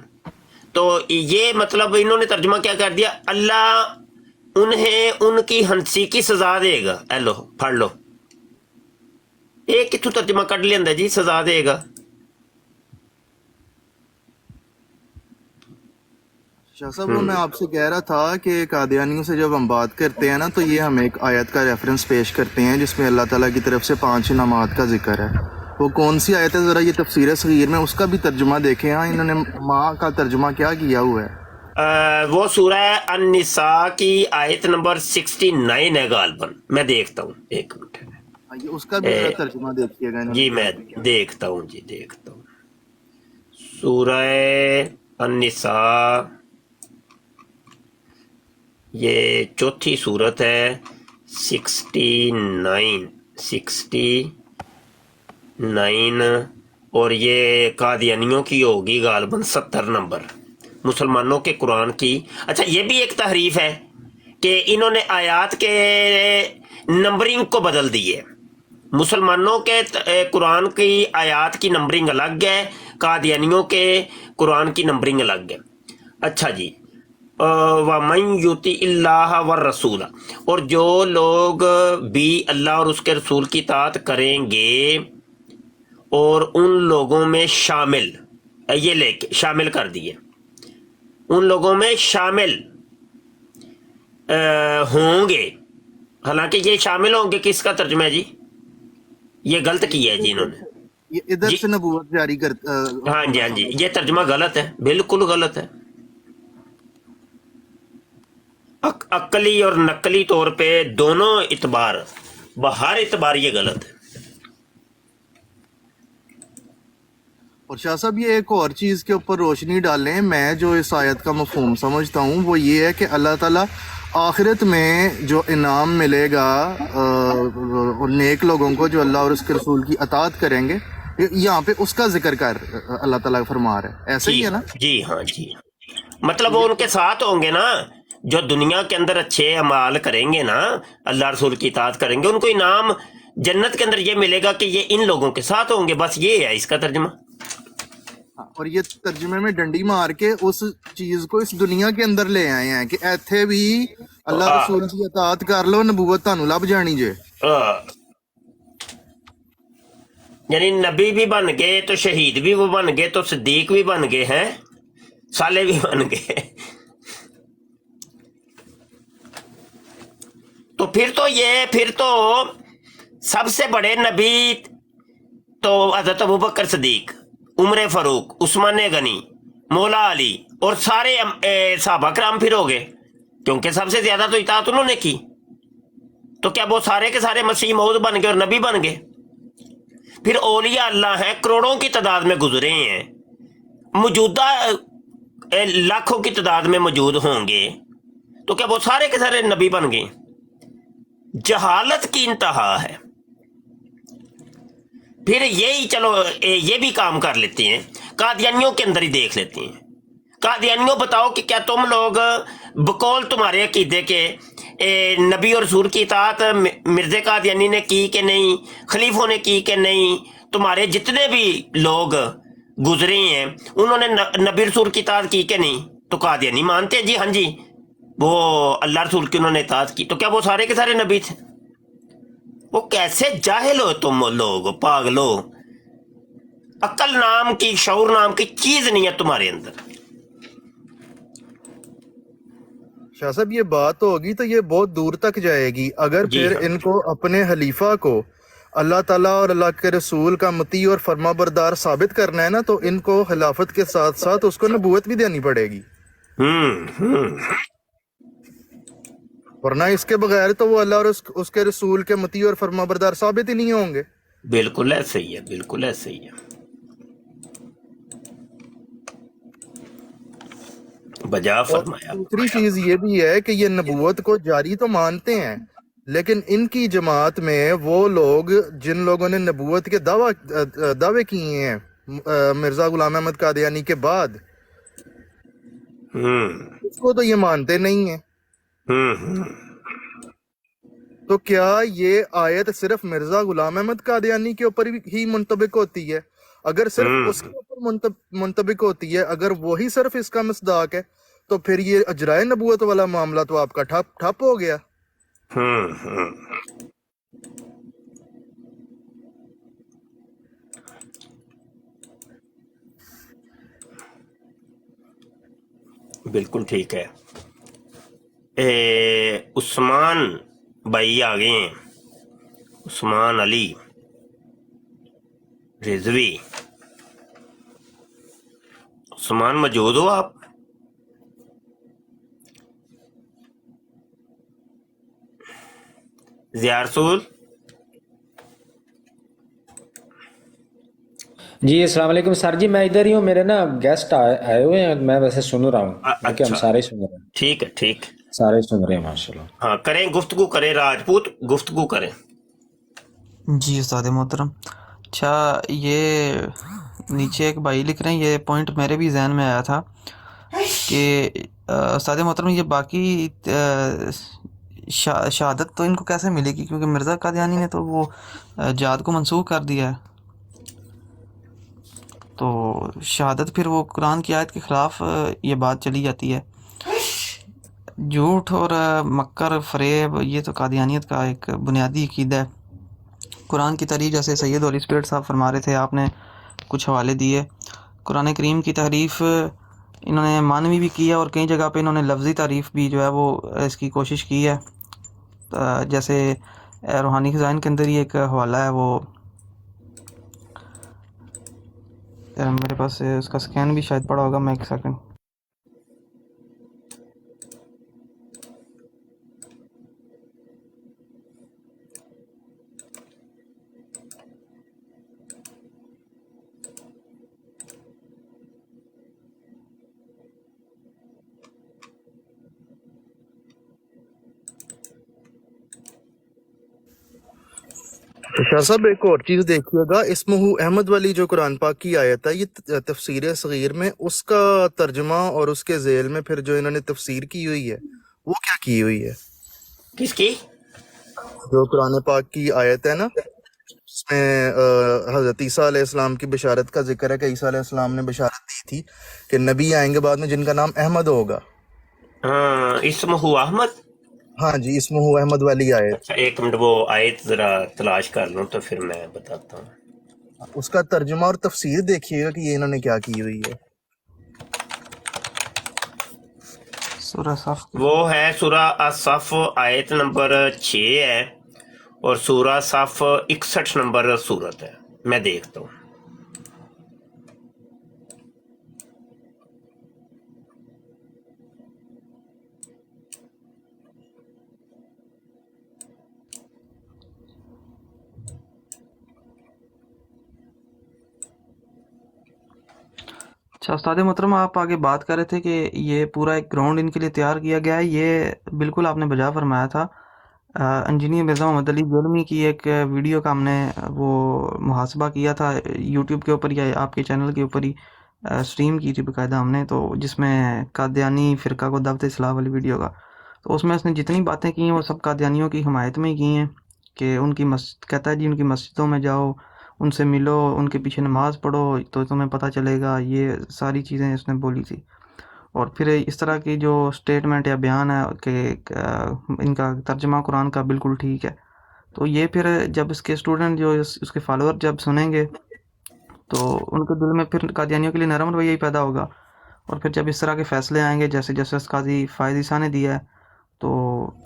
تو یہ مطلب انہوں نے ترجمہ کیا کر دیا، اللہ انہیں ان کی ہنسی کی سزا دے گا. اے لو پڑھ لو، ایک کتوں ترجمہ کر لینا جی، سزا دے گا. شاہ صاحب وہ میں آپ سے کہہ رہا تھا کہ قادیانیوں سے جب ہم بات کرتے ہیں نا تو یہ ہمیں ایک آیت کا ریفرنس پیش کرتے ہیں جس میں اللہ تعالیٰ کی طرف سے 5 انعامات کا ذکر ہے. وہ کون سی آیت ہے ذرا یہ تفسیر صغیر میں اس کا بھی ترجمہ دیکھیں. ہاں انہوں نے ماں کا ترجمہ کیا کیا ہوا ہے؟ وہ سورہ النساء کی آیت نمبر 69 ہے غالباً، میں دیکھتا ہوں ایک منٹ. یہ اس کا بھی ذرا ترجمہ دیکھیے گا. جی میں دیکھتا ہوں سورہ النساء، یہ 4تھی سورت ہے، 69 اور یہ قادیانیوں کی ہوگی غالباً 70 نمبر، مسلمانوں کے قرآن کی. اچھا یہ بھی ایک تحریف ہے کہ انہوں نے آیات کے نمبرنگ کو بدل دی ہے. مسلمانوں کے قرآن کی آیات کی نمبرنگ الگ ہے، قادیانیوں کے قرآن کی نمبرنگ الگ ہے. اچھا جی، وَمَن يُطِعِ اللَّهَ وَالرَّسُولَ، اور جو لوگ بھی اللہ اور اس کے رسول کی اطاعت کریں گے، اور ان لوگوں میں شامل، یہ لے کے شامل کر دیے، ان لوگوں میں شامل ہوں گے. حالانکہ یہ شامل ہوں گے کس کا ترجمہ ہے جی؟ یہ غلط کیا ہے جی انہوں نے. یہ ادھر سے نبوت جاری کرتا. ہاں جی یہ ترجمہ غلط ہے، بالکل غلط ہے. عقلی اور نقلی طور پہ دونوں اعتبار، بہر اعتبار یہ غلط ہے. اور شاہ صاحب یہ ایک اور چیز کے اوپر روشنی ڈالیں. میں جو اس آیت کا مفہوم سمجھتا ہوں وہ یہ ہے کہ اللہ تعالیٰ آخرت میں جو انعام ملے گا نیک لوگوں کو جو اللہ اور اس کے رسول کی اطاعت کریں گے، یہاں پہ اس کا ذکر کر اللہ تعالیٰ فرما رہا ہے. ایسے ہی ہے نا؟ جی ہاں مطلب وہ ان کے ساتھ ہوں گے نا، جو دنیا کے اندر اچھے اعمال کریں گے نا، اللہ رسول کی اطاعت کریں گے، ان کو انعام جنت کے اندر یہ ملے گا کہ یہ ان لوگوں کے ساتھ ہوں گے. بس یہ ہے اس کا ترجمہ. اور یہ ترجمے میں ڈنڈی مار کے اس چیز کو اس دنیا کے اندر لے آئے ہیں کہ ایتھے بھی اللہ رسول کی اطاعت کر لو، نبوت تانوں لب جانی جے. یعنی نبی بھی بن گئے تو شہید بھی وہ بن گئے تو صدیق بھی بن گئے ہیں، صالح بھی بن گئے. تو پھر تو سب سے بڑے نبی تو حضرت ابوبکر صدیق، عمر فاروق، عثمان غنی، مولا علی اور سارے صحابہ کرام پھر ہو گئے، کیونکہ سب سے زیادہ تو اطاعت انہوں نے کی. تو کیا وہ سارے کے سارے مسیح موعود بن گئے اور نبی بن گئے؟ پھر اولیاء اللہ ہیں، کروڑوں کی تعداد میں گزرے ہیں، موجودہ لاکھوں کی تعداد میں موجود ہوں گے، تو کیا وہ سارے کے سارے نبی بن گئے؟ جہالت کی انتہا ہے. پھر یہی چلو یہ بھی کام کر لیتے ہیں، قادیانیوں کے اندر ہی دیکھ لیتے ہیں. قادیانیوں بتاؤ کہ کیا تم لوگ بقول تمہارے عقیدے کے نبی اور رسول کی اطاعت مرزا قادیانی نے کی کہ نہیں، خلیفوں نے کی کہ نہیں، تمہارے جتنے بھی لوگ گزرے ہیں انہوں نے نبی رسول کی اطاعت کی کہ نہیں؟ تو قادیانی مانتے ہیں جی ہاں جی وہ اللہ رسول کی انہوں نے اطاعت کی. تو کیا وہ سارے کے سارے نبی تھے؟ وہ کیسے جاہل ہو تم لوگ، پاگلو، عقل نام کی، شعور نام کی چیز نہیں ہے تمہارے اندر. شاہ صاحب یہ بات ہوگی تو یہ بہت دور تک جائے گی. اگر جی پھر ہاں. ان کو اپنے خلیفہ کو اللہ تعالیٰ اور اللہ کے رسول کا مطیع اور فرما بردار ثابت کرنا ہے نا، تو ان کو خلافت کے ساتھ ساتھ اس کو نبوت بھی دینی پڑے گی، ورنہ اس کے بغیر تو وہ اللہ اور اس کے رسول کے مطیع اور فرما بردار ثابت ہی نہیں ہوں گے. بالکل ایسے ہی ہے، بالکل ایسے ہی ہے. بجا اور فرمایا. دوسری چیز یہ بھی ہے کہ یہ نبوت کو جاری تو مانتے ہیں، لیکن ان کی جماعت میں وہ لوگ جن لوگوں نے نبوت کے دعوے کیے ہیں مرزا غلام احمد قادیانی کے بعد، اس کو تو یہ مانتے نہیں ہیں. تو کیا یہ آیت صرف مرزا غلام احمد قادیانی کے اوپر ہی منطبق ہوتی ہے؟ اگر صرف اس کے اوپر منطبق ہوتی ہے، اگر وہی صرف اس کا مصداق ہے، تو پھر یہ اجرائے نبوت والا معاملہ تو آپ کا ٹھپ ہو گیا. بالکل ٹھیک ہے. عثمان بھائی آ گئے ہیں، عثمان علی رضوی. عثمان موجود ہو آپ؟ ضیاء رسول. جی السلام علیکم سر جی، میں ادھر ہی ہوں، میرے نا گیسٹ آئے ہوئے ہیں، میں ویسے سن رہا ہوں کیونکہ ہم اچھا سارے سن رہے ہیں، ٹھیک ہے، ٹھیک. سارے سن رہے ہیں ماشاء اللہ. ہاں کریں، گفتگو کریں، راجپوت گفتگو کریں. جی استاد محترم. اچھا یہ نیچے ایک بھائی لکھ رہے ہیں، یہ پوائنٹ میرے بھی ذہن میں آیا تھا کہ استاد محترم یہ باقی شہادت تو ان کو کیسے ملے گی، کیونکہ مرزا قادیانی نے تو وہ جہاد کو منسوخ کر دیا ہے، تو شہادت پھر وہ قرآن کی آیت کے خلاف یہ بات چلی جاتی ہے. جھوٹ اور مکر فریب یہ تو قادیانیت کا ایک بنیادی عقیدہ ہے. قرآن کی تحریف، جیسے سید ہولی اسپرٹ صاحب فرما رہے تھے، آپ نے کچھ حوالے دیے، قرآن کریم کی تحریف انہوں نے معنوی بھی کی ہے، اور کئی جگہ پہ انہوں نے لفظی تعریف بھی جو ہے وہ اس کی کوشش کی ہے. جیسے روحانی خزائن کے اندر ہی ایک حوالہ ہے، وہ میرے پاس اس کا سکین بھی شاید پڑا ہوگا، میں ایک سیکنڈ. شاہ صاحب ایک اور چیز دیکھیے گا، اسمہ احمد والی جو قرآن پاک کی آیت ہے، یہ تفسیر صغیر میں اس کا ترجمہ اور اس کے ذیل میں پھر جو انہوں نے تفسیر کی ہوئی ہے وہ کیا کی ہوئی ہے؟ کس کی؟ جو قرآن پاک کی آیت ہے نا، اس میں حضرت عیسیٰ علیہ السلام کی بشارت کا ذکر ہے کہ عیسیٰ علیہ السلام نے بشارت دی تھی کہ نبی آئیں گے بعد میں جن کا نام احمد ہوگا. ہاں اسمہ احمد. ہاں جی، اسمہ احمد والی آیت. اچھا ایک منٹ، وہ آیت ذرا تلاش کر لوں تو پھر میں بتاتا ہوں. اس کا ترجمہ اور تفسیر دیکھیے گا کہ یہ انہوں نے کیا کی ہوئی ہے. سورہ صف وہ ہے سورہ الصف آیت نمبر 6 ہے، اور سورہ صف 61 نمبر سورت ہے. میں دیکھتا ہوں. اچھا استاد محترم، آپ آگے بات کر رہے تھے کہ یہ پورا ایک گراؤنڈ ان کے لیے تیار کیا گیا ہے، یہ بالکل آپ نے بجا فرمایا تھا. انجینئر مرزا محمد علی گولمی کی ایک ویڈیو کا ہم نے وہ محاسبہ کیا تھا یوٹیوب کے اوپر، یا آپ کے چینل کے اوپر ہی اسٹریم کی تھی باقاعدہ ہم نے، تو جس میں قادیانی فرقہ کو دعوت اصلاح والی ویڈیو کا تو اس میں اس نے جتنی باتیں کی ہیں وہ سب قادیانیوں کی حمایت میں ہی کی ہیں، کہ ان کی مسجد کہتا ہے جی ان کی مسجدوں میں جاؤ، ان سے ملو، ان کے پیچھے نماز پڑھو تو تمہیں پتہ چلے گا، یہ ساری چیزیں اس نے بولی تھی۔ اور پھر اس طرح کی جو سٹیٹمنٹ یا بیان ہے کہ ان کا ترجمہ قرآن کا بالکل ٹھیک ہے، تو یہ پھر جب اس کے اسٹوڈنٹ جو اس کے فالوور جب سنیں گے تو ان کے دل میں پھر قادیانیوں کے لیے نرم رویہ ہی پیدا ہوگا، اور پھر جب اس طرح کے فیصلے آئیں گے جیسے جسٹس قاضی فائز عیسیٰ نے دیا ہے تو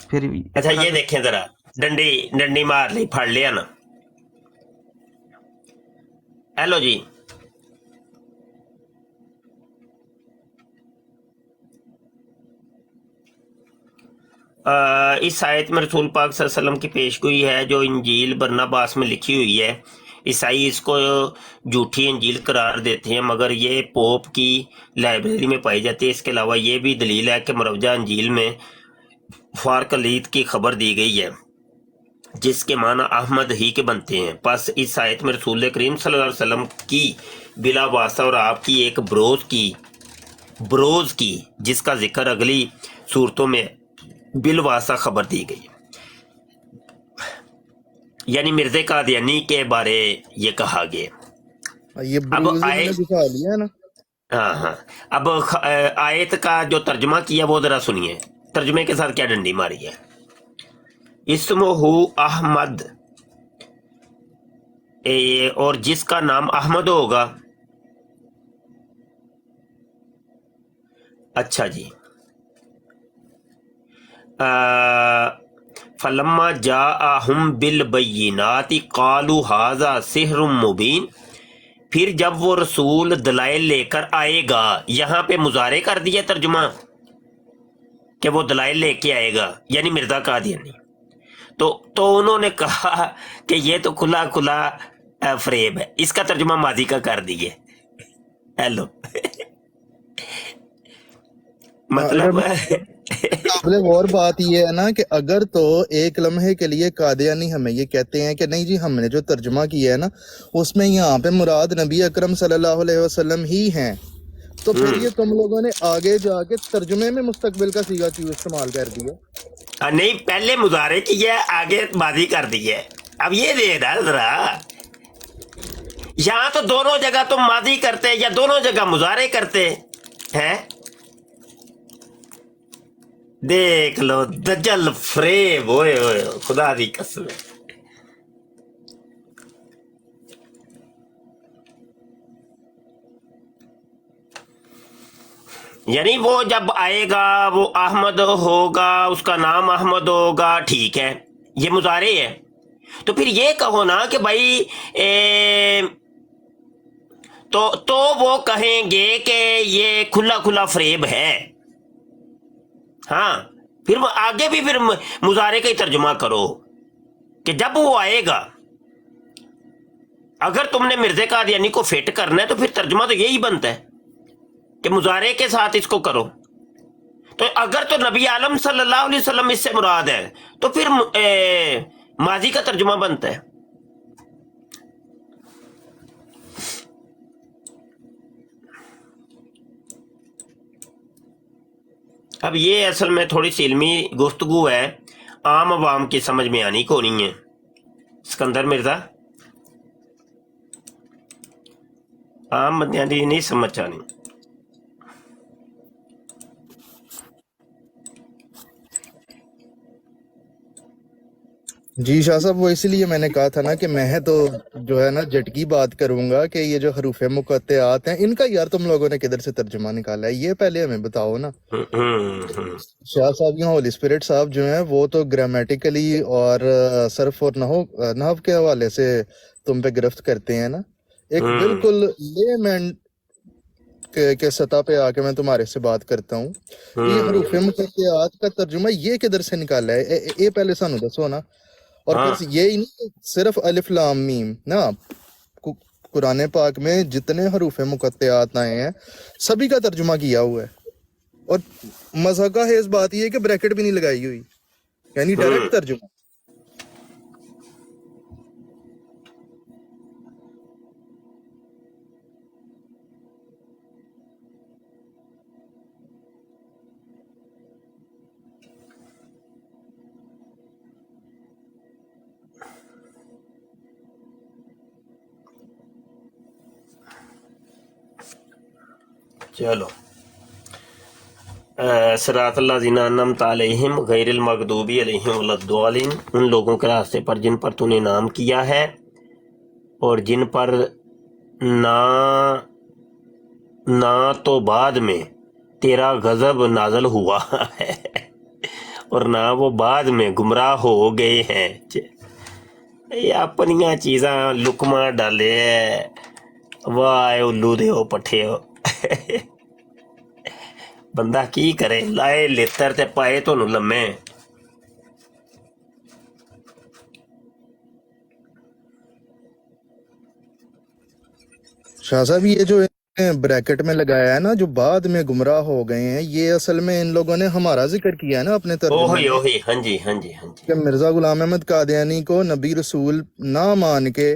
پھر اس اچھا طرح یہ کے دیکھیں ذرا، ڈنڈی ڈنڈی مار لی، پھڑ لیا نا۔ ہیلو جی، اس آیت میں رسول پاک صلی اللہ علیہ وسلم کی پیش گوئی ہے جو انجیل برناباس میں لکھی ہوئی ہے۔ عیسائی اس کو جھوٹی انجیل قرار دیتے ہیں، مگر یہ پوپ کی لائبریری میں پائی جاتی ہے۔ اس کے علاوہ یہ بھی دلیل ہے کہ مروجہ انجیل میں فارکلیت کی خبر دی گئی ہے جس کے معنی احمد ہی کے بنتے ہیں۔ پس اس آیت میں رسول کریم صلی اللہ علیہ وسلم کی بلا واسطہ اور آپ کی ایک بروز کی جس کا ذکر اگلی صورتوں میں بالواسطہ خبر دی گئی، یعنی مرزا قادیانی کے بارے یہ کہا گیا۔ یہ اب بروز انہوں آئے، نے دکھا لیا ہے نا۔ ہاں ہاں، اب آیت کا جو ترجمہ کیا وہ ذرا سنیے، ترجمے کے ساتھ کیا ڈنڈی ماری ہے۔ اسمہ احمد، اور جس کا نام احمد ہوگا۔ اچھا جی، فلما جاءہم بالبینات قالوا ھذا سحر مبین، پھر جب وہ رسول دلائل لے کر آئے گا، یہاں پہ مضارع کر دیا ترجمہ کہ وہ دلائل لے کے آئے گا، یعنی مرزا قادیانی، تو انہوں نے کہا کہ یہ تو کھلا کھلا فریب ہے۔ اس کا ترجمہ ماضی کا کر دیے۔ ہیلو مطلب قابل غور بات یہ ہے نا کہ اگر تو ایک لمحے کے لیے قادیانی ہمیں یہ کہتے ہیں کہ نہیں جی ہم نے جو ترجمہ کیا ہے نا اس میں یہاں پہ مراد نبی اکرم صلی اللہ علیہ وسلم ہی ہیں، تو پھر یہ تم لوگوں نے آگے جا کے ترجمے میں مستقبل کا صیغہ کیوں استعمال کر دیا؟ نہیں، پہلے مضارع کیا، آگے ماضی کر دیے۔ اب یہ دیکھنا ذرا، یہاں تو دونوں جگہ تم ماضی کرتے یا دونوں جگہ مضارع کرتے ہیں۔ دیکھ لو دجل فریب، ہوئے ہوئے خدا دی قسم۔ یعنی وہ جب آئے گا وہ احمد ہوگا، اس کا نام احمد ہوگا، ٹھیک ہے، یہ مضارع ہے۔ تو پھر یہ کہو نا کہ بھائی تو وہ کہیں گے کہ یہ کھلا کھلا فریب ہے۔ ہاں، پھر وہ آگے بھی پھر مضارع کا ہی ترجمہ کرو کہ جب وہ آئے گا۔ اگر تم نے مرزا قادیانی کو فٹ کرنا ہے تو پھر ترجمہ تو یہی بنتا ہے کہ مضارع کے ساتھ اس کو کرو۔ تو اگر تو نبی عالم صلی اللہ علیہ وسلم اس سے مراد ہے تو پھر ماضی کا ترجمہ بنتا ہے۔ اب یہ اصل میں تھوڑی سی علمی گفتگو ہے، عام عوام کی سمجھ میں آنی کو نہیں ہے۔ اسکندر مرزا، عام بندیاں دی نہیں سمجھ آنی۔ جی شاہ صاحب، وہ اسی لیے میں نے کہا تھا نا کہ میں تو جو ہے نا جٹکی بات کروں گا کہ یہ جو حروف مقطعات ہیں ان کا یار تم لوگوں نے کدھر سے ترجمہ نکالا ہے، یہ پہلے ہمیں بتاؤ نا۔ شاہ صاحب یہاں ہولی اسپرٹ صاحب جو ہیں وہ تو گرامیٹیکلی اور صرف اور نحو کے حوالے سے تم پہ گرفت کرتے ہیں نا، ایک بالکل لے مین کے سطح پہ آ کے میں تمہارے سے بات کرتا ہوں، یہ حروف مقطعات کا ترجمہ یہ کدھر سے نکالا ہے، یہ پہلے سانو دسو نا۔ اور پھر یہی نہیں صرف الف لام میم نا، قرآن پاک میں جتنے حروف مقطعات آئے ہیں سبھی کا ترجمہ کیا ہوا ہے، اور مزہ کا ہے اس بات یہ کہ بریکٹ بھی نہیں لگائی ہوئی، یعنی ڈائریکٹ ترجمہ۔ चलो सिरात अल्लाज़ीना अन्अमता अलैहिम गैरिल मग़दूबी अलैहिम वलद्दालिन, उन लोगों के रास्ते पर जिन पर तूने नाम किया है और जिन पर ना ना तो बाद में तेरा गज़ब नाजल हुआ है और ना वो बाद में गुमराह हो गए हैं। ये अपनियां चीज़ां लुकमा डाले वाह उल्लू दे पट्ठे बंदा की करे, लाए लेतर ते पाए ਤੁਹਾਨੂੰ लम्मे। शाह साहब ये जो ब्रैकेट में लगाया है ना, जो बाद में गुमराह हो गए हैं, ये असल में इन लोगों ने हमारा जिक्र किया है ना अपने तर्जुमे ओही में, ओही, हाँ जी हाँ जी हाँ जी। कि मिर्जा गुलाम अहमद कादियानी को नबी रसूल ना मान के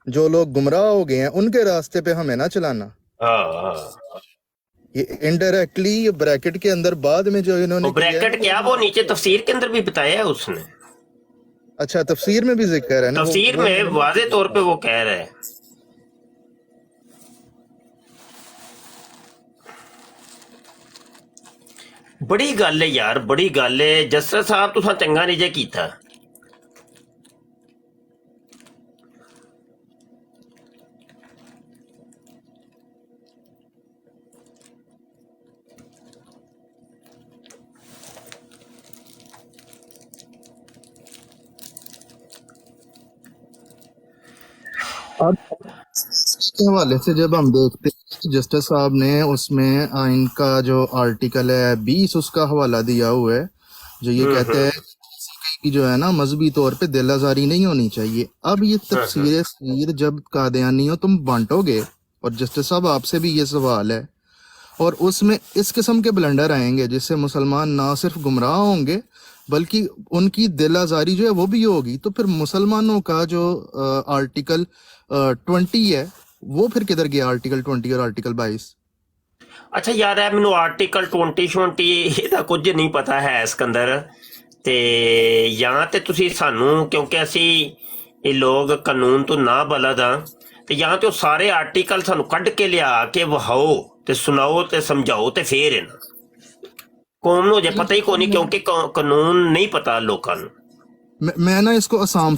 जो लोग गुमराह हो गए हैं उनके रास्ते पे हमें ना चलाना। हाँ, ये इनडायरेक्टली ये ब्रैकेट के अंदर बाद में जो इन्होंने वो ब्रैकेट क्या वो नीचे तफसीर के अंदर भी बताया है उसने, अच्छा तफसीर में भी जिक्र है ना, तफसीर में वाज़े तौर पे वो कह रहा है। बड़ी गल है यार, बड़ी गल है। जस्टिस साहब तुसां चंगा नहीं जे कीता। अब इसके हवाले से जब हम देखते हैं कि जस्टिस साहब ने उसमें आइन का जो आर्टिकल है 20 उसका हवाला दिया हुआ है, जो ये कहते हैं कि जो है ना मजहबी तौर पे दिल आजारी नहीं होनी चाहिए। अब ये तफसीर सगीर जब कादियानी हो तुम बांटोगे, और जस्टिस साहब आपसे भी ये सवाल है, और उसमें इस किस्म के ब्लंडर आएंगे जिससे मुसलमान ना सिर्फ गुमराह होंगे बल्कि उनकी दिल आजारी जो है वो भी होगी, तो फिर मुसलमानों का जो आर्टिकल 20 है वो फिर किधर गया, आर्टिकल 20 और आर्टिकल 22? अच्छा यार है मैनू आर्टिकल 20 ਇਹਦਾ ਕੁਝ ਨਹੀਂ ਪਤਾ ਹੈ ਸਿਕੰਦਰ ਤੇ ਜਾਂ ਤੇ ਤੁਸੀਂ ਸਾਨੂੰ, ਕਿਉਂਕਿ ਅਸੀਂ ਇਹ ਲੋਕ ਕਾਨੂੰਨ ਤੋਂ ਨਾ ਬਲਦ ਆ, ਤੇ ਜਾਂ ਤੇ ਉਹ ਸਾਰੇ ਆਰਟੀਕਲ ਸਾਨੂੰ ਕੱਢ ਕੇ ਲਿਆ ਕੇ ਵਹਾਓ ਤੇ ਸੁਣਾਓ ਤੇ ਸਮਝਾਓ ਤੇ ਫੇਰ ਇਹਨਾਂ ਕੌਮ ਨੂੰ ਜੇ ਪਤਾ ਹੀ ਕੋਈ ਨਹੀਂ, ਕਿਉਂਕਿ ਕਾਨੂੰਨ ਨਹੀਂ ਪਤਾ ਲੋਕਾਂ ਨੂੰ। मैं ना इसको आसान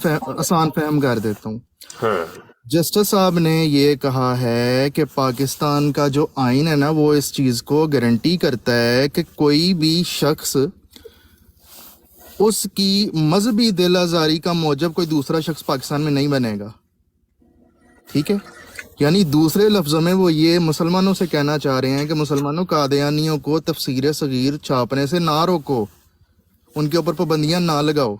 फहम कर देता हूँ। हाँ जस्टिस साहब ने ये कहा है कि पाकिस्तान का जो आइन है ना वो इस चीज़ को गारंटी करता है कि कोई भी शख्स उसकी मजहबी दिल आजारी का मौजब कोई दूसरा शख्स पाकिस्तान में नहीं बनेगा। ठीक है, यानी दूसरे लफ्ज़ों में वो ये मुसलमानों से कहना चाह रहे हैं कि मुसलमानों कादियानियों को तफसीर सगीर छापने से ना रोको, उनके ऊपर पाबंदियां ना लगाओ।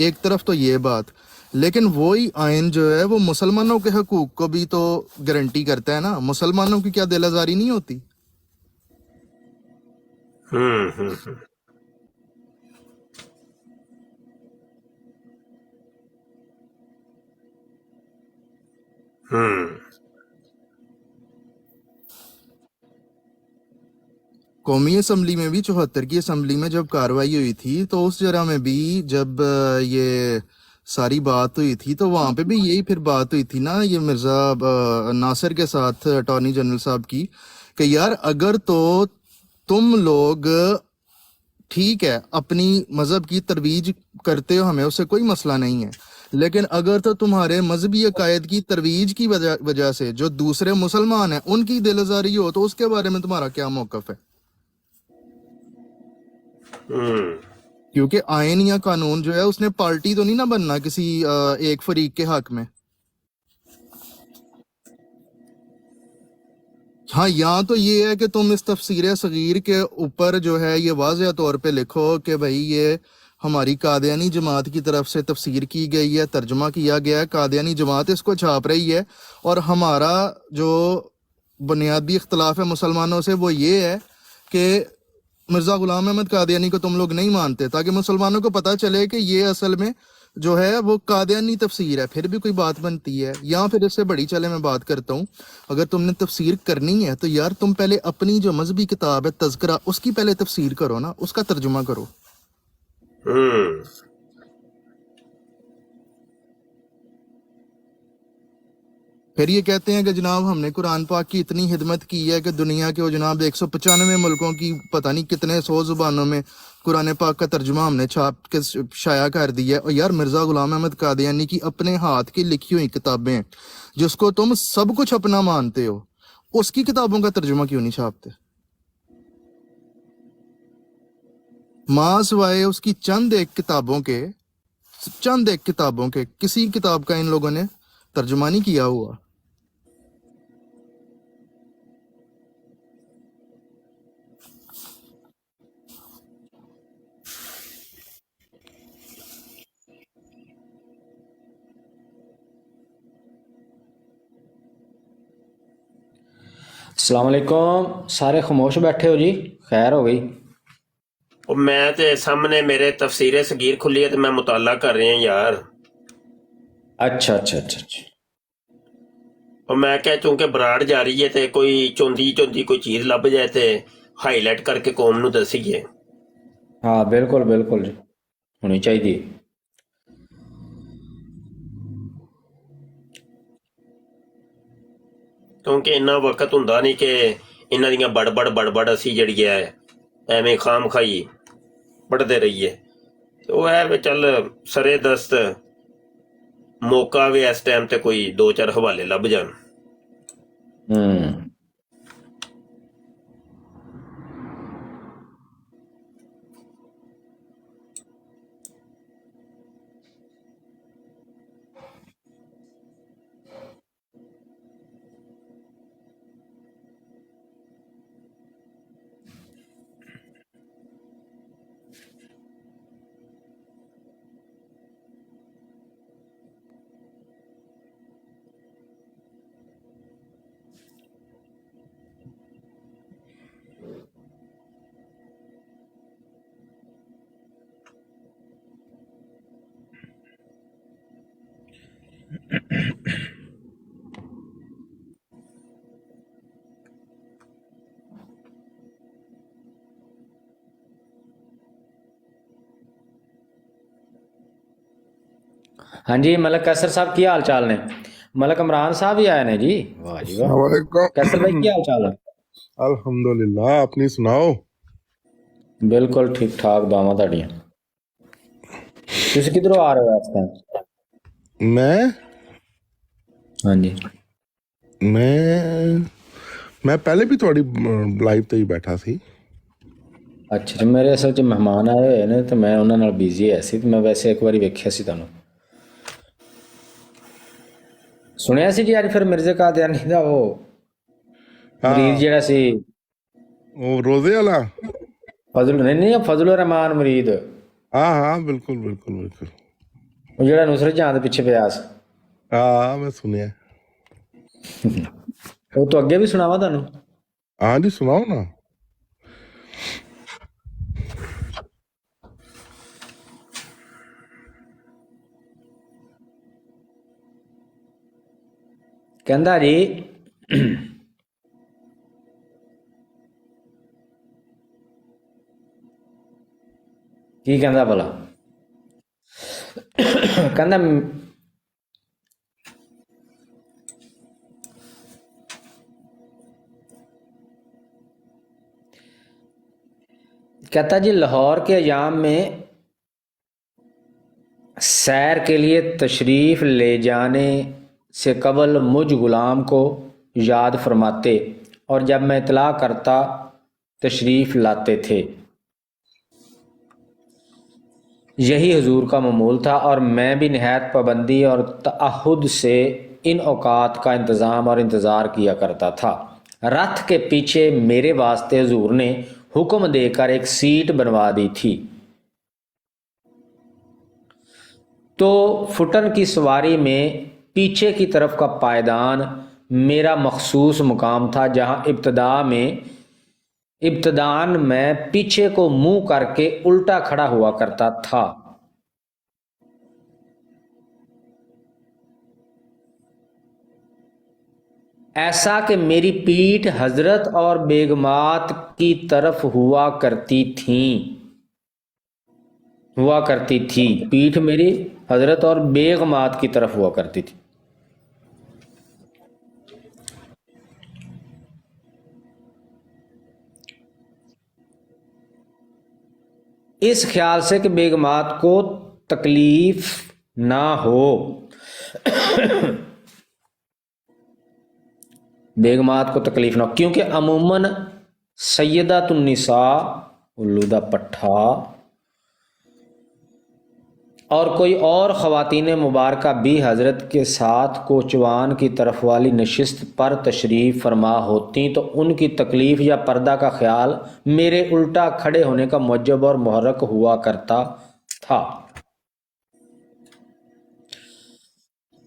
एक तरफ तो ये बात, लेकिन वही आइन जो है वो मुसलमानों के हकूक को भी तो गारंटी करता है ना। मुसलमानों की क्या दिल आजारी नहीं होती? हम्म। कौमी असम्बली में भी 74 की असम्बली में जब कार्रवाई हुई थी तो उस जगह में भी जब ये सारी बात हुई थी तो वहाँ पे भी यही फिर बात हुई थी ना, ये मिर्ज़ा नासिर के साथ अटॉर्नी जनरल साहब की, कि यार अगर तो तुम लोग ठीक है अपनी मज़हब की तरवीज करते हो, हमें उससे कोई मसला नहीं है, लेकिन अगर तो तुम्हारे मजहबी अकायद की तरवीज की वजह से जो दूसरे मुसलमान हैं उनकी दिल आजारी हो तो उसके बारे में तुम्हारा क्या मौक़िफ़ है? क्योंकि आइन या कानून जो है उसने पार्टी तो नहीं ना बनना किसी एक फरीक के हक में। हाँ, यहाँ तो ये है कि तुम इस तफसीर सगीर के ऊपर जो है ये वाज़ेह तौर पे लिखो कि भाई ये हमारी कादियानी जमात की तरफ से तफसीर की गई है, तर्जुमा किया गया है, कादियानी जमात इसको छाप रही है, और हमारा जो बुनियादी इख्तलाफ है मुसलमानों से वो ये है कि मिर्ज़ा गुलाम अहमद कादियानी को तुम लोग नहीं मानते, ताकि मुसलमानों को पता चले कि ये असल में जो है वो कादियानी तफसीर है, फिर भी कोई बात बनती है। या फिर इससे बड़ी चले मैं बात करता हूँ, अगर तुमने तफसीर करनी है तो यार तुम पहले अपनी जो मजहबी किताब है तज़किरा उसकी पहले तफसीर करो ना, उसका तर्जुमा करो। फिर ये कहते हैं कि जनाब हमने कुरान पाक की इतनी खिदमत की है कि दुनिया के वो जनाब 195 मुल्कों की पता नहीं कितने 100 जुबानों में कुरान पाक का तर्जुमा हमने छाप के शाया कर दिया है। और यार मिर्जा गुलाम अहमद कादियानी की अपने हाथ की लिखी हुई किताबें जिसको तुम सब कुछ अपना मानते हो, उसकी किताबों का तर्जुमा क्यों नहीं छापते? मां सिवाय उसकी चंद एक किताबों के किसी किताब का इन लोगों ने तर्जुमा नहीं किया हुआ। अस्सलाम वालेकुम, सारे खामोश बैठे हो जी, खैर हो गई। ਉਹ ਮੈਂ ਤੇ ਸਾਹਮਣੇ ਮੇਰੇ ਤਫਸੀਰੇ ਸਗੀਰ ਖੁੱਲੀ ਹੈ ਤੇ ਮੈਂ ਮੁਤਾਲਾ ਕਰ ਰਿਹਾ ਯਾਰ। अच्छा अच्छा अच्छा अच्छा। ਉਹ ਮੈਂ ਕਿਹਾ ਚੂੰਕਿ ਬਰਾੜ ਜਾ ਰਹੀ ਹੈ ਤੇ ਕੋਈ ਚੁੰਦੀ ਕੋਈ ਚੀਜ਼ ਲੱਭ ਜਾਏ ਤੇ ਹਾਈਲਾਈਟ ਕਰਕੇ ਕੌਮ ਨੂੰ ਦੱਸੀਏ। हाँ बिल्कुल बिल्कुल जी, होनी चाहिए। ਕਿਉਂਕਿ ਇੰਨਾ ਵਕਤ ਹੁੰਦਾ ਨਹੀਂ ਕਿ ਇਹਨਾਂ ਦੀਆਂ ਬੜਬੜ ਅਸੀਂ ਜਿਹੜੀ ਹੈ ਐਵੇਂ ਖਾਮ ਖਾਈ ਪੜ੍ਹਦੇ ਰਹੀਏ। ਤੇ ਉਹ ਹੈ ਵੀ ਚੱਲ ਸਰੇ ਦਸਤ ਮੌਕਾ ਵੀ ਇਸ ਟਾਈਮ ਤੇ ਕੋਈ 2-4 ਹਵਾਲੇ ਲੱਭ ਜਾਣ। हाँ जी, मलक कैसर साहब की हाल चाल ने? मलक इमरान साहब ही आए ने जी, वाह जी वाह। कैसर भाई की हाल चाल है? अल्हम्दुलिल्लाह, अपनी सुनाओ। बिल्कुल ठीक ठाक बावां तुहाडियां। तुसीं किधरों आ रहे हो इस टाइम? मैं हाँ जी, मैं पहले भी थोड़ी लाइव ਤੇ ਹੀ ਬੈਠਾ ਸੀ। अच्छा जी, मेरे असल च मेहमान आए हुए ने तो मैं उन्हां नाल बिजी है सी ते मैं वैसे एक बारी वेखिया सी तुहानूं। सुनिया सी जी अज फिर मिर्जे कादियानी दा वो मरीद जिहड़ा सी ਉਹ ਰੋਜ਼ੇ ਵਾਲਾ। फजल नहीं फजलुर रहमान मरीद, हाँ बिल्कुल बिल्कुल बिल्कुल। वो जिहड़ा नुसरत जहां दे पिछे पिया सी। हाँ मैं सुनिया। वो तो अगे भी सुनावा तुहानूं। हाँ जी सुनाओ ना। कहंदा जी की कहंदा भला? कहंदा कहता जी लाहौर के अयाम में सैर के लिए तशरीफ़ ले जाने से कबल मुझ गुलाम को याद फरमाते और जब मैं इतला करता तशरीफ़ लाते थे। यही हुजूर का मामूल था और मैं भी नहायत पाबंदी और तअहुद से इन औकात का इंतज़ाम और इंतज़ार किया करता था। रथ के पीछे मेरे वास्ते हुजूर ने हुक्म देकर एक सीट बनवा दी थी, तो फुटन की सवारी में पीछे की तरफ का पायदान मेरा मखसूस मुकाम था, जहाँ इब्तदान मैं पीछे को मुंह करके उल्टा खड़ा हुआ करता था। ऐसा कि मेरी पीठ हजरत और बेगमात की तरफ हुआ करती थी। पीठ मेरी हजरत और बेगमात की तरफ हुआ करती थी। इस ख्याल से कि बेगमात को तकलीफ ना हो। बेगमात को तकलीफ ना हो, क्योंकि अमूमन सैयदातुन्निसा उल्लू दा पट्ठा और कोई और ख़वातीन मुबारका भी हज़रत के साथ कोचवान की तरफ वाली नशिस्त पर तशरीफ़ फरमा होती तो उनकी तकलीफ़ या पर्दा का ख्याल मेरे उल्टा खड़े होने का मुजब और मुहर्रक हुआ करता था।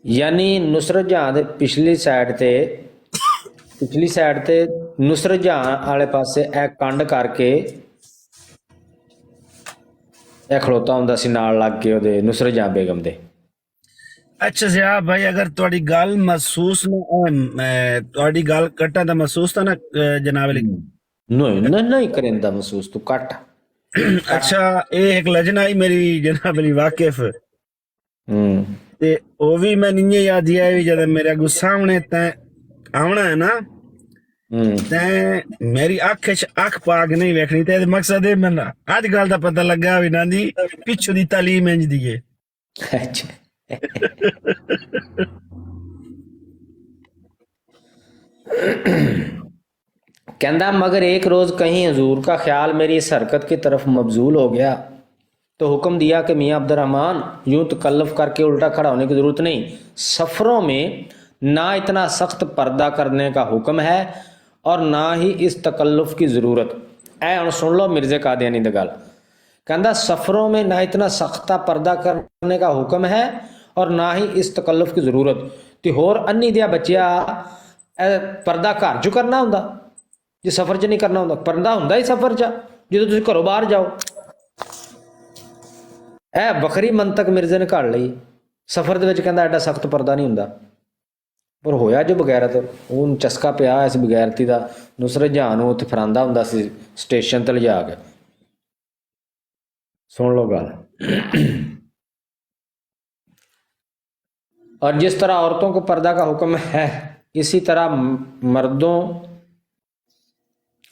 यानी नुसरत जहां दे पिछली साइड ते नुसरत जहां आले पासे ए कंड करके ਇਹ ਖਲੋਤਾ ਹੁੰਦਾ ਸੀ ਨਾਲ ਲੱਗ ਕੇ ਉਹਦੇ ਨੁਸਰਤ ਜਹਾਂ ਬੇਗਮ ਦੇ। ਅੱਛਾ ਜ਼ਿਆਬ ਭਾਈ, ਅਗਰ ਤੁਹਾਡੀ ਗੱਲ ਮਹਿਸੂਸ ਤੁਹਾਡੀ ਗੱਲ ਕੱਟਾ ਤਾਂ ਮਹਿਸੂਸ ਤਾਂ ਨਾ ਜਨਾਬ ਅਲੀ? ਨਹੀਂ ਕਰਿੰਦਾ ਮਹਿਸੂਸ ਤੂੰ ਕੱਟ। ਅੱਛਾ, ਇਹ ਇੱਕ ਲਜਨ ਆਈ ਮੇਰੀ ਜਨਾਬ ਅਲੀ ਵਾਕਿਫ, ਤੇ ਉਹ ਵੀ ਮੈਂ ਨਹੀਂ ਯਾਦ ਆਇਆ ਵੀ ਜਦ ਮੇਰੇ ਅੱਗੇ ਸਾਹਮਣੇ ਤੈਂ ਆਉਣਾ ਹੈ ਨਾ ਤੈਂ ਮੇਰੀ ਅੱਖ 'ਚ ਅੱਖ ਪਾ ਕੇ ਨਹੀਂ ਵੇਖਣੀ। ਤੇ ਇਹਦਾ ਮਕਸਦ ਇਹ ਮੈਨੂੰ ਅੱਜ ਗੱਲ ਦਾ ਪਤਾ ਲੱਗਾ ਵੀ ਨਾ ਦੀ ਪਿੱਛੋਂ ਦੀ ਤਾਲੀਮ ਇੰਜ ਦੀ ਹੈ। कहता मगर एक रोज़ कहीं हजूर का ख्याल मेरी इस हरकत की तरफ मबजूल हो गया तो हुक्म दिया कि मियाँ अब्दुर्रहमान यूं तकल्लुफ़ करके उल्टा खड़ा होने की ज़रूरत नहीं, सफ़रों में ना इतना सख्त पर्दा करने का हुक्म है और ना ही इस तकल्लुफ़ की ज़रूरत। ऐ हुण सुन लो मिर्ज़े कादियानी दी गल, कहता सफ़रों में ना इतना सख्ता पर्दा करने का हुक्म है और ना ही इस तकल्लुफ़ की ज़रूरत। तो होर अन्नी दिया बच्चिया पर्दा घर चो करना हुंदा जे सफ़र च नहीं करना हुंदा? पर्दा हुंदा ही सफ़र च जो तुसीं घरों बाहर जाओ। ए वखरी मंतक मिर्जे ने घड़ लई, सफ़र दे विच कहंदा एडा सख्त पर्दा नहीं हुंदा, पर होया जो बगैरत ਉਹਨੂੰ ਚਸਕਾ ਪਿਆ ਇਸ ਬਗੈਰਤੀ ਦਾ। ਨੁਸਰਤ ਜਹਾਂ ਨੂੰ ਉੱਥੇ ਫਰਾਂਦਾ ਹੁੰਦਾ ਸੀ ਸਟੇਸ਼ਨ ਤੇ ਲਿਜਾ ਕੇ। सुन लो गल। और जिस तरह औरतों को पर्दा का हुक्म है इसी तरह मर्दों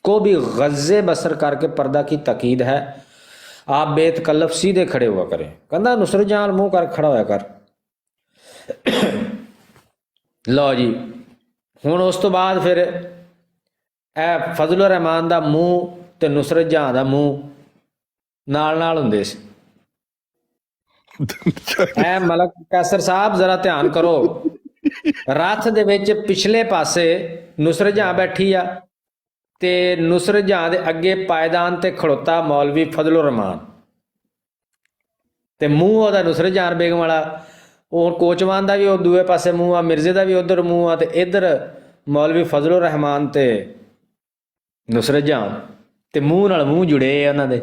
को भी गज़े बसर करके पर्दा की तकीद है। आप बेतकल्लफ सीधे खड़े हुआ करें। कहना नुसरत जहां मुंह कर खड़ा होया कर। लो जी हुण उस तो बाद फिर ए फजल रहमान दा मूँह ते नुसरत जहां दा मूँह नाल नाल हुंदे सी। ऐ मलक कैसर साहब जरा ध्यान करो, रथ दे विच पिछले पासे नुसरत जहां बैठी आ ते नुसरत जहां दे अगे पायदान ते खड़ोता मौलवी फजल रहमान ते मूँह ओहदा नुसरत जहां बेगम वाला। और कोचवान दा भी वो दूए पासे मूँह आ, मिर्जे दा भी उधर मूँह आ ते इधर मौलवी फजल रहमान ते नुसरत जहां ते मूँह नाल मूँह जुड़े उन्हां दे।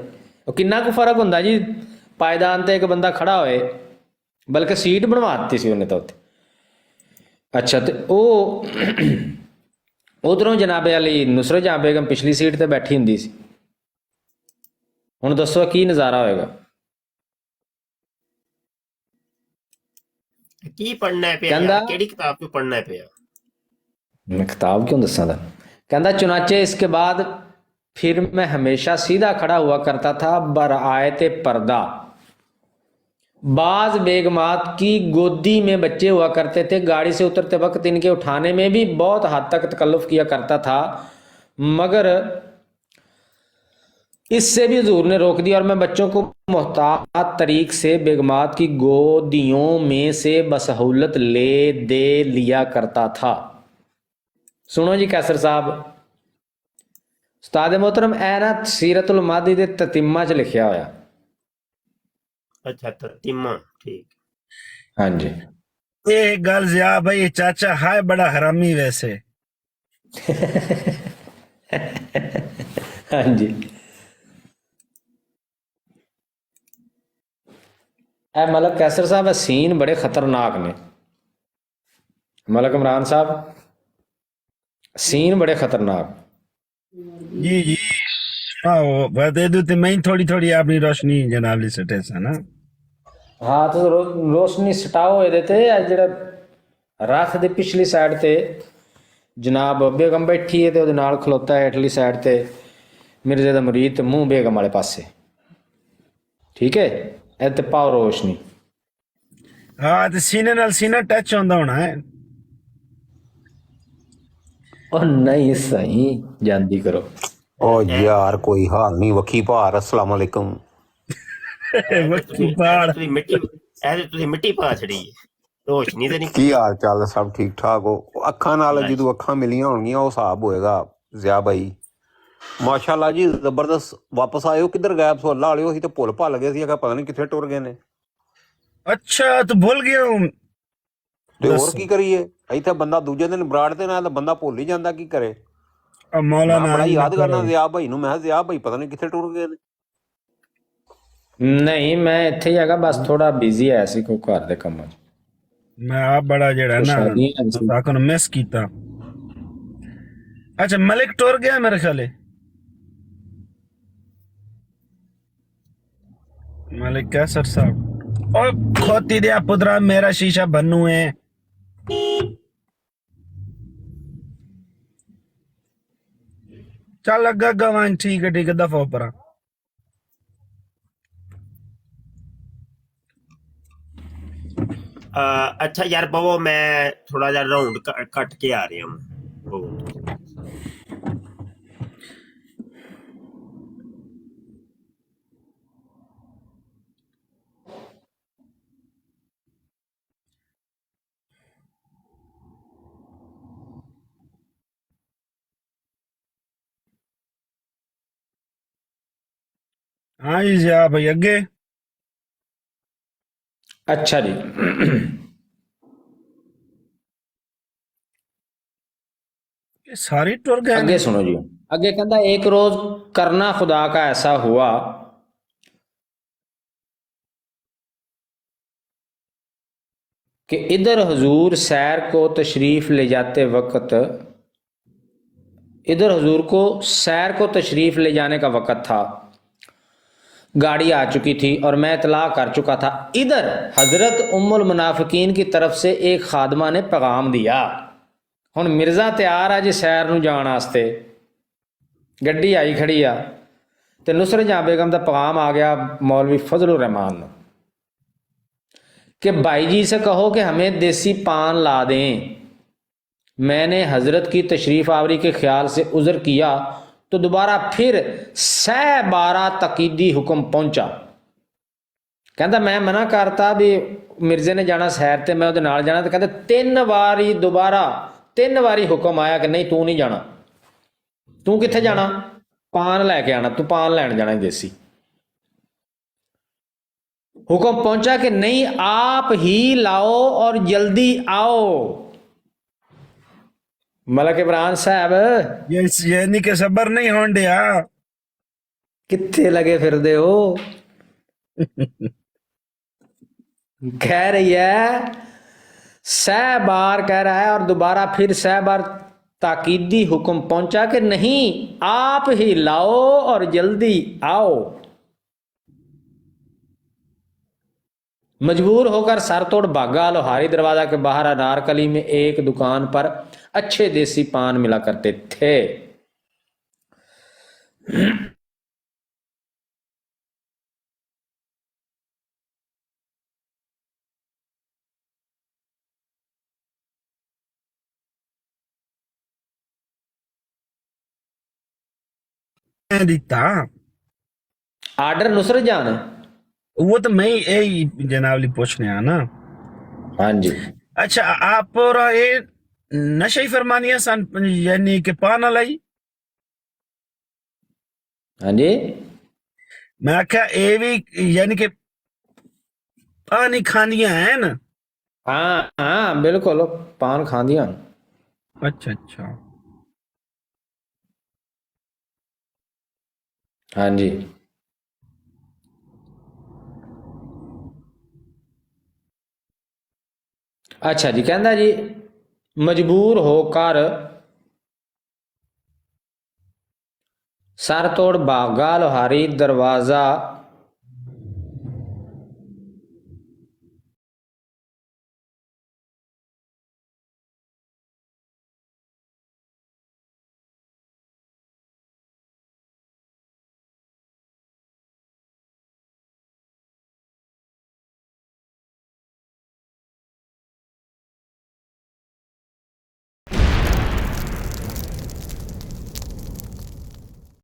किन्ना कु फर्क हुंदा जी, पायदान ते एक बंदा खड़ा होए, बल्कि सीट बनवा दी सी उन्हें तो उत्थे। अच्छा ते ओ उधरों जनाबे अली नुसरत जहां बेगम पिछली सीट ते बैठी हुंदी सी। हुण दसो की नज़ारा होएगा? की पढ़ना पिया कहंदा केड़ी किताब चों पढ़ना पिया? मैं किताब क्यों दसां दा। कहंदा चुनाचे इसके बाद फिर मैं हमेशा सीधा खड़ा हुआ करता था बरआयत पर्दा। बाज बेगमात की गोदी में बच्चे हुआ करते थे, गाड़ी से उतरते वक्त इनके उठाने में भी बहुत हद तक तकल्लुफ़ किया करता था, मगर इससे भी हुज़ूर ने रोक दिया और मैं बच्चों को मोहतात तरीक से बेगमात की गोदियों में से बसहूलत ले दे लिया करता था। सुनो जी कैसर साहब, उस्ताद मोहतरम ऐ ना सीरतुल मादी दे ततीमा च लिखिया होया। अच्छा ततीमा, ठीक। हाँ जी। ये गल जिया भाई, ये चाचा है बड़ा हरामी वैसे। हाँ जी। ऐ मलक कैसर साहब सीन बड़े खतरनाक ने। मलक इमरान साहब सीन बड़े खतरनाक। जी जी आओ बता दो ते मैं थोड़ी थोड़ी अपनी रोशनी जनाब ली सटे सा ना। हाँ तो रोशनी सटाओ ये ते जेड़ा रथ दे पिछली साइड ते जनाब बेगम बैठी है ते ओदे नाल खलोता है हेठली साइड ते मिर्जे दा मुरीद ते मुंह बेगम वाले पासे। ਠੀਕ ਹੈ, ਇਹ ਤੇ ਪਾਓ ਰੋਸ਼ਨੀ। ਹਾਂ ਤੇ ਸੀਨੇ ਨਾਲ ਸੀਨਾ ਟੱਚ ਹੁੰਦਾ ਹੋਣਾ ਹੈ। ਉਹ ਨਹੀਂ ਸਹੀ ਜਾਂਦੀ ਕਰੋ। ਓ ਯਾਰ ਕੋਈ ਹਾਲ ਨਹੀਂ ਵਕੀ ਭਾਰ ਅਸਲਾਮ ਅਲੈਕੁਮ। ਮੱਕੀ ਪਾੜ ਤੁਸੀਂ ਮਿੱਟੀ ਪਾ ਛੜੀ ਰੋਸ਼ਨੀ ਤੇ ਨਹੀਂ। ਕੀ ਹਾਲ ਚਾਲ ਸਭ ਠੀਕ ਠਾਕ ਹੋ? ਅੱਖਾਂ ਨਾਲ ਜਦੋਂ ਅੱਖਾਂ ਮਿਲੀਆਂ ਹੋਣਗੀਆਂ ਉਹ ਹਿਸਾਬ ਹੋਏਗਾ ਜ਼ਿਆ ਬਾਈ। ਮਾਸ਼ਾਅੱਲਾ ਜੀ ਜ਼ਬਰਦਸਤ ਵਾਪਸ ਆਏ ਹੋ। ਕਿੱਧਰ ਗਾਇਬ ਸੋ ਅੱਲਾ ਵਾਲਿਓ? ਅਸੀਂ ਤਾਂ ਭੁੱਲ ਭੱਲ ਗਏ ਸੀ, ਪਤਾ ਨਹੀਂ ਕਿੱਥੇ ਟੁਰ ਗਏ ਨੇ। ਅੱਛਾ ਤੂੰ ਭੁੱਲ ਗਿਆ ਹੂੰ। ਤੇ ਹੋਰ ਕੀ ਕਰੀਏ, ਇੱਥੇ ਬੰਦਾ ਦੂਜੇ ਦਿਨ ਬਰਾੜ ਤੇ ਨਾ ਤਾਂ ਬੰਦਾ ਭੁੱਲ ਹੀ ਜਾਂਦਾ, ਕੀ ਕਰੇ। ਮੌਲਾ ਬੜਾ ਯਾਦ ਕਰਨਾ ਜ਼ਿਆ ਭਾਈ ਨੂੰ, ਮੈਂ ਕਿਹਾ ਜ਼ਿਆ ਭਾਈ ਪਤਾ ਨਹੀਂ ਕਿੱਥੇ ਟੁਰ ਗਏ ਨੇ। ਨਹੀਂ ਮੈਂ ਇੱਥੇ ਹੀ ਹੈਗਾ, ਬਸ ਥੋੜਾ ਬਿਜ਼ੀ ਆਇਆ ਸੀ ਕੋਈ ਘਰ ਦੇ ਕੰਮਾਂ 'ਚ। ਮੈਂ ਆਪ ਬੜਾ ਜਿਹੜਾ ਨਾ ਆਖਣ ਨੂੰ ਮਿਸ ਕੀਤਾ। ਅੱਛਾ ਮਲਿਕ ਟੁਰ ਗਿਆ ਮੇਰੇ ਖਿਆਲੇ। ਮਲਿਕ ਕੈਸਰ ਸਾਹਿਬ और खोती दिया पुत्रा मेरा शीशा बनू है। चल अग्गा गवान ठीक है दफा पर। ਅੱਛਾ ਯਾਰ ਬਵੋ, ਮੈਂ ਥੋੜਾ ਜਿਹਾ ਰਾਉਂਡ ਕੱਟ ਕੇ ਆ ਰਿਹਾ ਹਾਂ। हाँ जी जी भाई अगे। अच्छा जी सारी टुर गए। आगे सुनो जी, आगे कहता एक रोज करना खुदा का ऐसा हुआ कि इधर हुजूर सैर को तशरीफ ले जाते वक्त, इधर हुजूर को सैर को तशरीफ ले जाने का वक्त था। गाड़ी आ चुकी थी और मैं इतला कर चुका था। इधर हजरत उम्मुल मुनाफिकीन की तरफ से एक खादमा ने पैगाम दिया। हुण मिर्जा तैयार है जी सैर नूं जाण वास्ते, गड्डी आई खड़ी आ ते नुसरत जहां बेगम का पैगाम आ गया मौलवी फजलुर रहमान नूं कि भाई जी से कहो कि हमें देसी पान ला दें। मैंने हजरत की तशरीफ आवरी के ख्याल से उज़र किया तो दोबारा फिर 12 तकीदी हुक्म पहुंचा। कहता मैं मना करता भी मिर्जे ने जाना सैर ते मैं उहदे नाल जाना, तो कहते दोबारा 3 वारी हुक्म आया कि नहीं तू नहीं जाना। तू कित्थे जाना? पान लैके आना, तू पान लैन जाना देसी। हुक्म पहुंचा कि नहीं आप ही लाओ और जल्दी आओ। मलक इमरान साहब यानी कि सबर नहीं होन दिया, कित्थे लगे फिरदे हो? कह रही है 100 बार कह रहा है और दोबारा फिर 100 बार ताकीदी हुक्म पहुंचा कि नहीं आप ही लाओ और जल्दी आओ। मजबूर होकर सरतोड़ भागा। लोहारी दरवाजा के बाहर अनारकली में एक दुकान पर अच्छे देसी पान मिला करते थे। दिता आर्डर नुसरत जान, वो तो मैं यही जनाबली पूछने आया ना। हाँ जी। अच्छा आप और ये नशे फरमानिया सन यानी कि पान लाई। हाँ जी मैं आख्या ये भी यानी कि पानी खानिया है ना। हाँ हाँ बिल्कुल पान खांदियां। अच्छा अच्छा हाँ जी। अच्छा जी कहता जी मजबूर होकर सरतोड़ बागा लोहारी दरवाजा